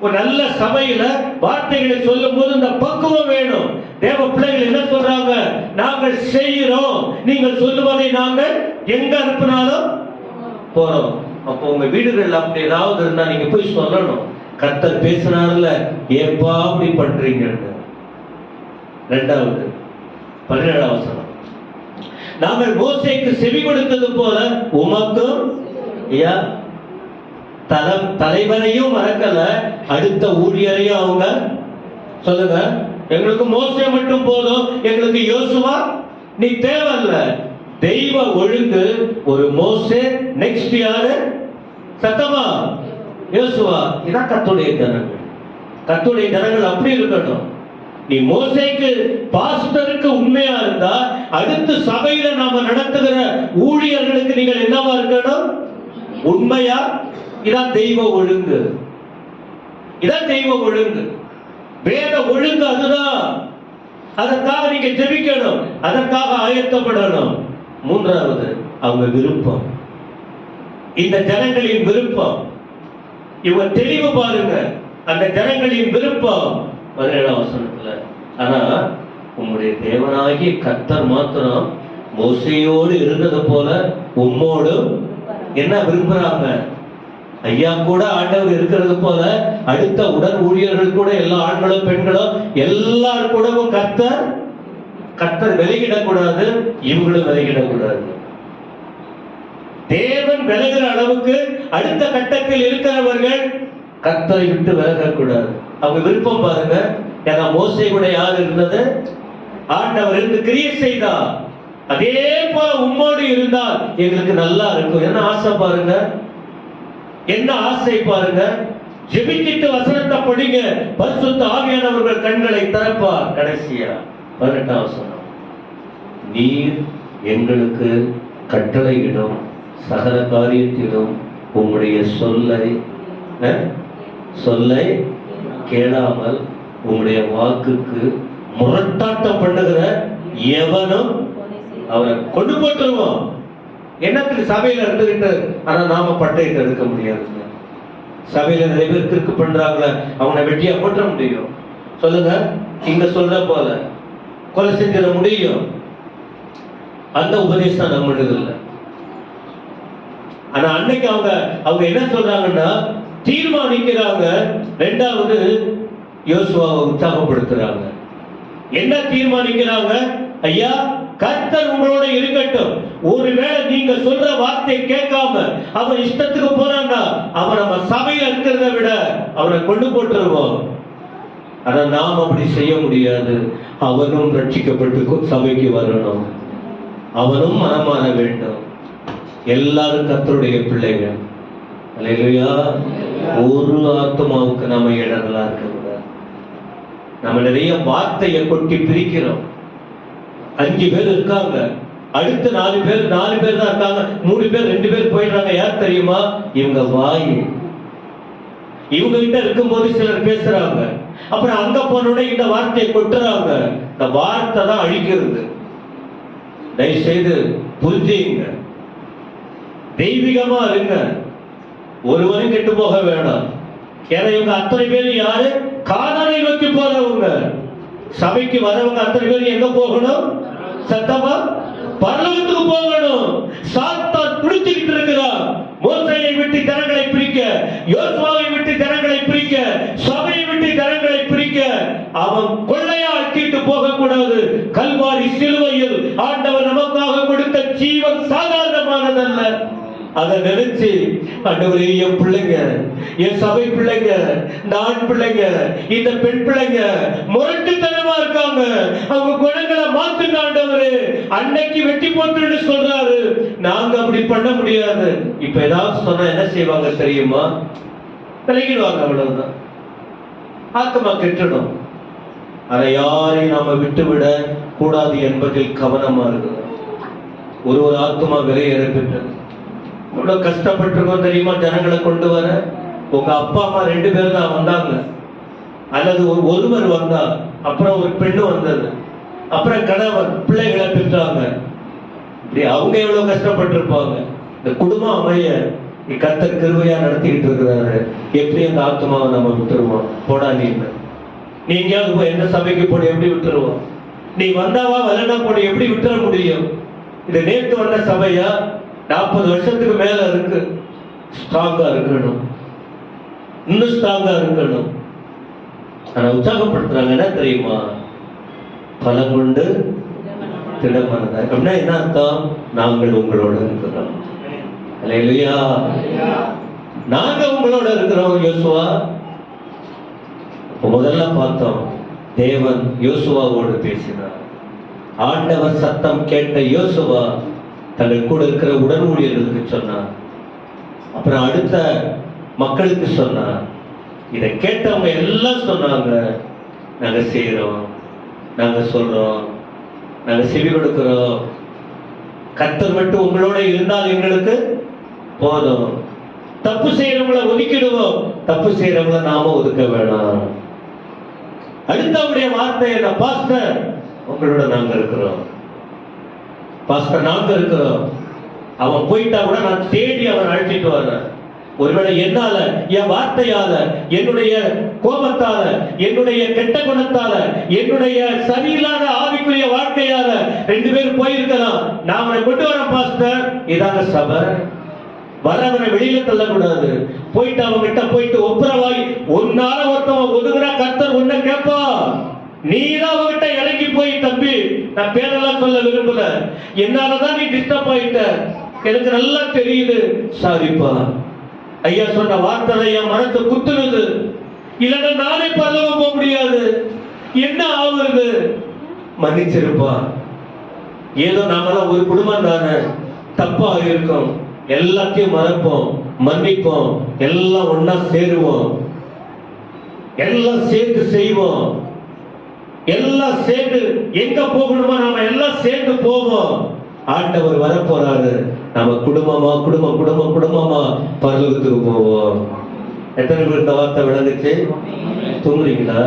ஒரு நல்ல சபையில வார்த்தைகளை சொல்லும் போது இந்த பக்குவம் வேணும். தேவ பிள்ளைகள் என்ன சொல்றாங்க? நாங்கள் செய்கிறோம், நீங்கள் சொல்லுவதை நாங்கள் எங்க அனுப்பினாலும் போறோம். அப்போ உங்க வீடுகள் அப்படி ஏதாவது இருந்தா நீங்க போய் சொல்லணும், கர்த்தர் பேசினார்ல, ஏப்பா அப்படி பண்றீங்க. இரண்டாவது 17ஆம் வசனம். நாங்கள் மோசேக்கு செவி கொடுத்தது போல உமக்கும் தலைவரையும் மறக்கல, அடுத்த ஊழியரையும். அவங்க சொல்லுங்க, எங்களுக்கு மோசே மட்டும் போதும், எங்களுக்கு யோசுவா நீ தேவையில்ல. தெய்வ ஒழுங்கு ஒரு மோசே, நெக்ஸ்ட் யாரு? சத்தமா யோசுவா. இதான் கர்த்தருடைய ஜனங்கள். கர்த்தருடைய ஜனங்கள் அப்படி இருக்கணும். நீ மோசேக்கு பாஸ்டருக்கு உண்மையா இருந்தா, அடுத்து சபையில நாம நடத்துகிற ஊழியர்களுக்கு நீங்கள் என்னவா இருக்கணும்? உண்மையா. இதான் தெய்வ ஒழுங்கு. இதான் தெய்வ ஒழுங்கு, வேத ஒழுங்கு. அதுதான். அதற்காக நீங்க ஜெபிக்கணும், அதற்காக ஆயத்தப்படணும். மூன்றாவது அவங்க விருப்பம், இந்த ஜனங்களின் விருப்பம். இவங்க தெளிவு பாருங்க, அந்த ஜனங்களின் விருப்பம் 17ஆம் வசனத்துல. ஆனா உங்களுடைய தேவனாகிய கர்த்தர் மாத்திரம் மோசேயோடு இருந்தது போல உம்மோடு என்ன விரும்புறாங்க? ஐயா கூட ஆண்டவர் இருக்கிறது போல அடுத்த உடன் ஊழியர்கள் கூட, எல்லா ஆண்களும் பெண்களும் எல்லாரும் கூடவும் கர்த்தர் விலகிடக்கூடாது, இவங்களும் விலகிடக்கூடாது. தேவன் விலகிற அளவுக்கு அடுத்த கட்டத்தில் இருக்கிறவர்கள் கர்த்தரை விட்டு விலகக்கூடாது. அவங்க விருப்பம் பாருங்க. ஏன்னா மோசே கூட யார் இருந்தது? ஆண்டவர் இருந்து கிரியை செய்தா. அதே போல உம்மோடு இருந்தால் எங்களுக்கு நல்லா இருக்கும். என்ன ஆசை பாருங்க, என்ன ஆசை பாருங்க. ஜெபிச்சிட்டு வசனத்தை படிங்க, பரிசுத்த ஆவியானவர்கள் கண்களை திறப்பார். கடைசியா 18ஆம் வசனம். நீர் எங்களுக்கு கட்டளையிடும் சகல காரியத்திலும் உங்களுடைய சொல்லை கேளாமல் உங்களுடைய வாக்குக்கு முரட்டாட்டம் பண்ணுகிற எவனும் அவரை கொண்டு போட்டுருவோம். என்னத்துக்கு சபையில இருந்துகிட்டு ஆனா நாம பட்டயத்தை எடுக்க முடியாது. சபையில நிறைய பேர் கிறுக்கு பண்றாங்களே, அவனை வெட்டியா போட்ட முடியும். சொல்லுங்க. இங்க சொல்ற போல கொலை செஞ்சிட முடியும், அந்த உபதேசம் நம்மளுக்கு இல்லை. ஆனா அன்னைக்கு அவங்க என்ன சொல்றாங்கன்னா தீர்மானிக்கிறாங்க. ரெண்டாவது யோசுவாவை உற்சாகப்படுத்துறாங்க. என்ன தீர்மானிக்கிறாங்க? ஐயா, கர்த்தர் உங்களோட இருக்கட்டும். ஒருவேளை நீங்க சொல்ற வார்த்தையை கேட்காம அவன் இஷ்டத்துக்கு போறான்னா அவன் நம்ம சபையில இருக்கிறத விட அவனை கொண்டு போட்டுருவோம். ஆனா நாம் அப்படி செய்ய முடியாது. அவனும் ரட்சிக்கப்பட்டு சபைக்கு வரணும், அவனும் மனமாற வேண்டும். எல்லாரும் கர்த்தருடைய பிள்ளைகள். அல்லேலூயா. ஒரு ஆத்மாவுக்கு நம்ம இடங்களா இருக்க கூடாது. நம்ம நிறைய வார்த்தையை கொட்டி பிரிக்கிறோம். 5 பேர் இருக்காங்க, அடுத்து 4 பேர் தான் இருக்காங்க, 3 பேர் 2 பேர் போயிடுறாங்க. யார் தெரியுமா? இவங்க வாய். இவங்க கிட்ட இருக்கும்போது சிலர் பேசுறாங்க, அப்புறம் அங்க போனோட இந்த வார்த்தையை கொட்டுறாங்க. இந்த வார்த்தை தான் அழிக்கிறது. தயவு செய்து புரிஞ்சுங்க, தெய்வீகமா இருங்க, ஒருவரும் கெட்டு போக வேண்டாம். ஏன்னா இவங்க அத்தனை பேர் யாரு? கானானை நோக்கி போறவங்க. சபைக்கு வரவங்க அத்தனை பேர் எங்க போகணும்? சத்தமா பரலோகத்துக்கு போகணும். சாத்தான் குடிச்சுக்கிட்டு இருக்கிறான். மோசேயை விட்டு ஜனங்களை பிரிக்க, யோசுவாவை விட்டு ஜனங்களை பிரிக்க, சபையை விட்டு ஜனங்களை பிரிக்க அவன் கொள்ளையா ஆக்கிட்டு போக கூடாது. கல்வாரி சிலுவையில் ஆண்டவர் நமக்காக கொடுத்த ஜீவன் சாதாரணமானதல்ல. அதை நினைச்சு ஆண்டவரே, என் பிள்ளைங்க, என் சபை பிள்ளைங்க, இந்த ஆண் பிள்ளைங்க, இந்த பெண் பிள்ளைங்க முரட்டுத்தனமா இருக்காங்க, அவங்க குணங்களை மாத்துங்க ஆண்டவரே. அன்னைக்கு வெட்டி போட்டுன்னு சொல்றாரு, நாங்க அப்படி பண்ண முடியாது. இப்ப ஏதாவது சொன்னா என்ன செய்வாங்க தெரியுமா? விலகிடுவாங்க, அவ்வளவுதான். ஆத்மா கெட்டணும். அதை யாரையும் நாம விட்டுவிட கூடாது என்பதில் கவனமா இருக்கணும். ஒரு ஆத்மா விலையேறப்பட்டது. எவ்வளவு கஷ்டப்பட்டிருக்கோம் தெரியுமா ஜனங்களை கொண்டு வர? உங்க அப்பா அம்மா 2 பேர் தான் வந்தாங்க, அல்லது ஒருவர் வந்தா, அப்புறம் ஒரு பெண்ணு வந்தது, அப்புறம் கணவன், பிள்ளைகளை பெற்றாங்க. இப்படி அவங்க எவ்வளவு கஷ்டப்பட்டிருப்பாங்க. இந்த குடும்பம் அமைய கர்த்தர் கிருபையா நடத்திக்கிட்டு இருக்கிறாரு. எப்படி அந்த ஆத்மாவை நம்ம விட்டுருவோம்? போடா நீ எங்கேயாவது போய் எந்த சபைக்கு போட எப்படி விட்டுருவோம்? நீ வந்தாவா வரனா போட எப்படி விட்டுற முடியும்? இது நேற்று வந்த சபையா? 40 வருஷத்துக்கு மேல இருக்கு. ஸ்ட்ராங்கா இருக்கணும், இன்னும் ஸ்ட்ராங்கா இருக்கணும். ஆனா உற்சாகப்படுத்துறாங்க. என்ன தெரியுமா? பலம் கொண்டு திடமனதா. அப்படின்னா என்ன அர்த்தம்? நாங்கள் உங்களோட இருக்கிறோம். அல்லேலூயா. நாங்க உங்களோட இருக்கிறோம். யோசுவா முதல்ல பார்த்தோம், தேவன் யோசுவாவோடு பேசினார். ஆண்டவர் சத்தம் கேட்ட யோசுவா தங்கள் கூட இருக்கிற உடன் ஊழியர்களுக்கு சொன்னார். அப்புறம் அடுத்த மக்களுக்கு சொன்னார். இதை கேட்டவங்க எல்லாம் சொன்னாங்க, நாங்க செய்யறோம், நாங்க சொல்றோம், நாங்க செவி கொடுக்கிறோம். கர்த்தர் மட்டும் உங்களோட இருந்தால் எங்களுக்கு போதும். தப்பு செய்யறவங்களை ஒதுக்கிடுவோம், தப்பு செய்யறவங்களை நாம ஒதுக்க வேணாம். அடுத்தவருடைய வார்த்தை என்ன? பாஸ்டர் உங்களோட நாங்க இருக்கிறோம், பாஸ்டர் நாங்க இருக்கிறோம். அவன் போயிட்டா கூட நான் தேடி அவன் அழைச்சிட்டு வரேன். ஒருவேளை என்னால, என் வார்த்தையால, என்னுடைய கோபத்தால, என்னுடைய கெட்ட குணத்தால, என்னுடைய சரியில்லாத ஆவிக்குரிய வாழ்க்கையால 2 பேர் போயிருக்கலாம். நான் அவனை கொண்டு வரேன் பாஸ்டர். இதாங்க சபை. வரவனை வெளியில தள்ளக்கூடாது. போயிட்டு அவங்கிட்ட போயிட்டு ஒப்புரவாய் உன்னால ஒருத்தவன் ஒதுங்குறா, கர்த்தர் உன்னை கேட்பா. நீதான் அவங்கிட்ட இறங்கி போய், தம்பி நான் பேரெல்லாம் சொல்ல விரும்பல, என்னாலதான் நீ டிஸ்டர்ப் ஆயிட்ட, எனக்கு நல்லா தெரியுது, சாரிப்பா, ஐயா சொன்ன வார்த்தை என் மனசை குத்துறது, இல்லைன்னா நானே பரலோகம் போக முடியாது, என்ன ஆகுறது, மன்னிச்சிருப்பா. ஏதோ நாமெல்லாம் ஒரு குடும்பம் தானே, தப்பா இருக்கும், எல்லாத்தையும் மறப்போம், மன்னிப்போம், எல்லாம் ஒன்னா சேருவோம், எல்லாம் சேர்ந்து செய்வோம், எல்லாம் சேர்ந்து எங்க போகணுமா நாம எல்லாம் சேர்ந்து போவோம். ஆண்டவர் வரப்போறாரு. நம்ம குடும்பமா குடும்பம் குடும்பம் குடும்பமா பரலோகத்துக்கு போவோம். எத்தனை பேர் இந்த வார்த்தை விளங்குச்சு? தூங்குறீங்களா?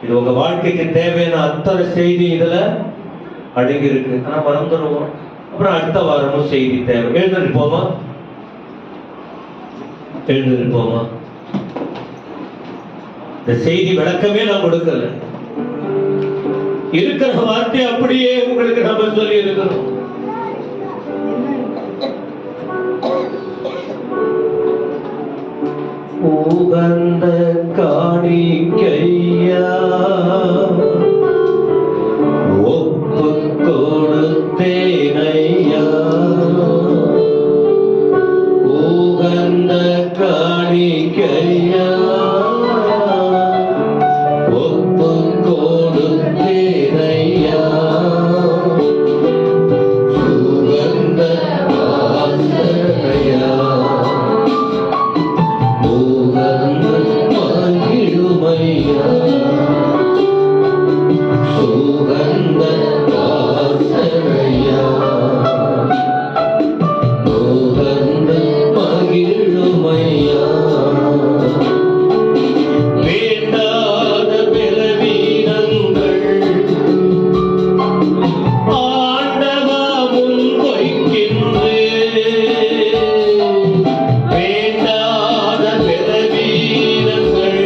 இது உங்க வாழ்க்கைக்கு தேவையான அத்தனை செய்தி இதுல அடங்கி இருக்கு. ஆனா மறந்துடுவோம். அப்புறம் அடுத்த வாரமும் செய்தி தேவை. எழுந்திருப்போமா? எழுந்திருப்போமா? இந்த செய்தி விளக்கமே நான் கொடுக்கல, இருக்கிற வார்த்தை அப்படியே உங்களுக்கு நம்ம சொல்லி இருக்கிறோம். உகந்த காணிக்கையா ஒப்பு கொடுத்தேனையா, உகந்த காணிக்கையா ஒப்பு கொடுத்தேனையா, சுகந்த வாசனையா உகந்த மகிழுமையா, சுகந்த வாசனையா உகந்த மகிழுமையா, வேண்டாத பலவீனங்கள் ஆண்டவா முன் வைக்கின்றேன், வேண்டாத பலவீனங்கள்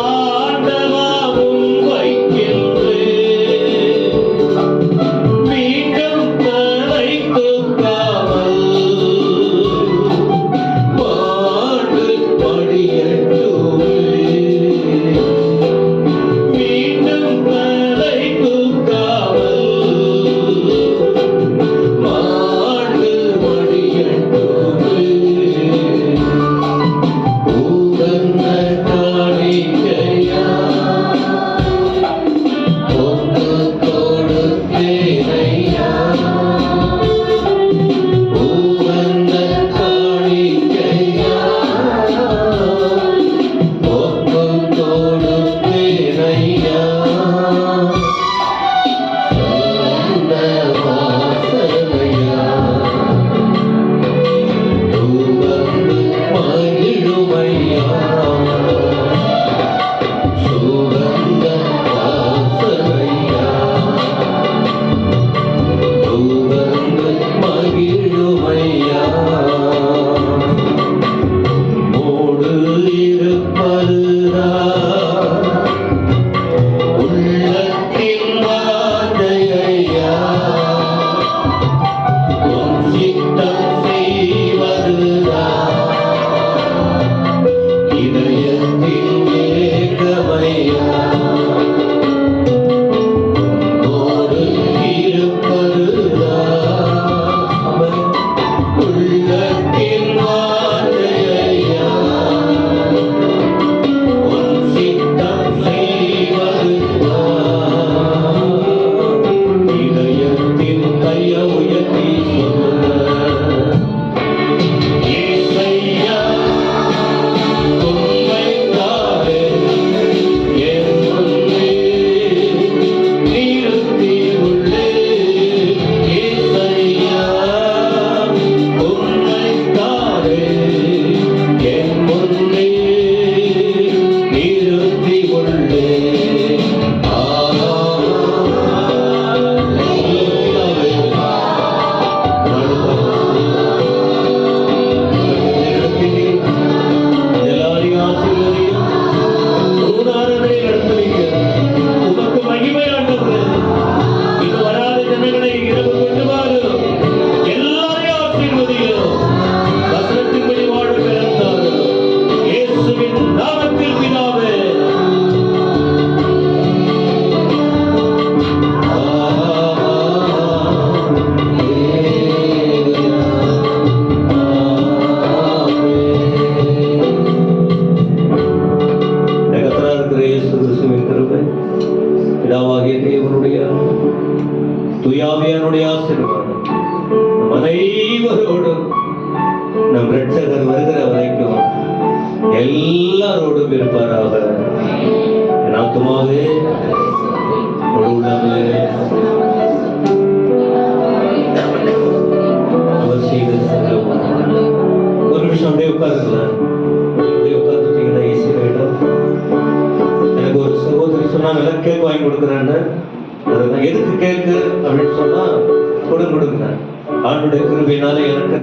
ஆண்டவா முன் வைக்கின்றேன், மீண்டும் தலை தூக்காமல் பாடு படியட்டுமே, மீண்டும் தலை தூக்காமல் மாடு படியட்டுமே, உகந்த காணிக்கையா ஒப்பு கொடுத்தேனையா, உகந்த காணிக்கையா ஒப்பு கொடுத்தேனையா, சுகந்த வாசனையா உகந்த மகிழுமையா, சுகந்த வாசனையா உகந்த மகிழுமையா, மூடு இருப்பதுதான் உள்ளத்தின் வார்த்தையா, உன் சித்தம் செய்வதுதான் இதயத்தின் ஏகமையா, உன்னோடு இருப்பதுதான் உள்ளத்தின் வார்த்தையா, உன் சித்தம் செய்வதுதான் இதயத்தின் கைய உயர்த்தி சொல்ல, இயேசையா உம்மைத்தானே என் முன்னே நிறுத்தி உள்ளேன், இயேசையா உம்மைத்தானே என் முன்னே நிறுத்தி உள்ளேன், எல்லாரையும் ஆசீர்வதியும் உதாரணத்தை நடத்துவீங்க. உமக்கு மகிமை ஆண்டவரே, இது வராத ஜனங்களை இரவு கொண்டு வாரும், எல்லாரையும் ஆசீர்வதியும், வசனத்தின்படி வாழ பிறந்தார்கள் இயேசுவின் நாமத்தில் பிதாவே. பிதாவாகிய தேவனுடைய தூயாவியானுடைய ஆசீர்வாதம் நம் அனைவரோடும் நம் இரட்சகர் வருகிற வரைக்கும் எல்லாரோடும் இருப்பாராக. என் ஆத்துமாவே முழு உள்ளமே அவர் செய்த சகலம். ஒரு நிமிஷம் அப்படியே உட்காருங்களேன். அப்படியே உட்கார்ந்துட்டீங்கன்னா ஈஸியாக ஆயிடும். எனக்கு ஒரு சகோதரி சொன்னாங்க கேக் வாங்கி கொடுக்குறேன்னு. எதுக்கு கேக்கு அப்படின்னு சொன்னா கொடுங்க. ஆண்டுடைய கிருபையினால எனக்கு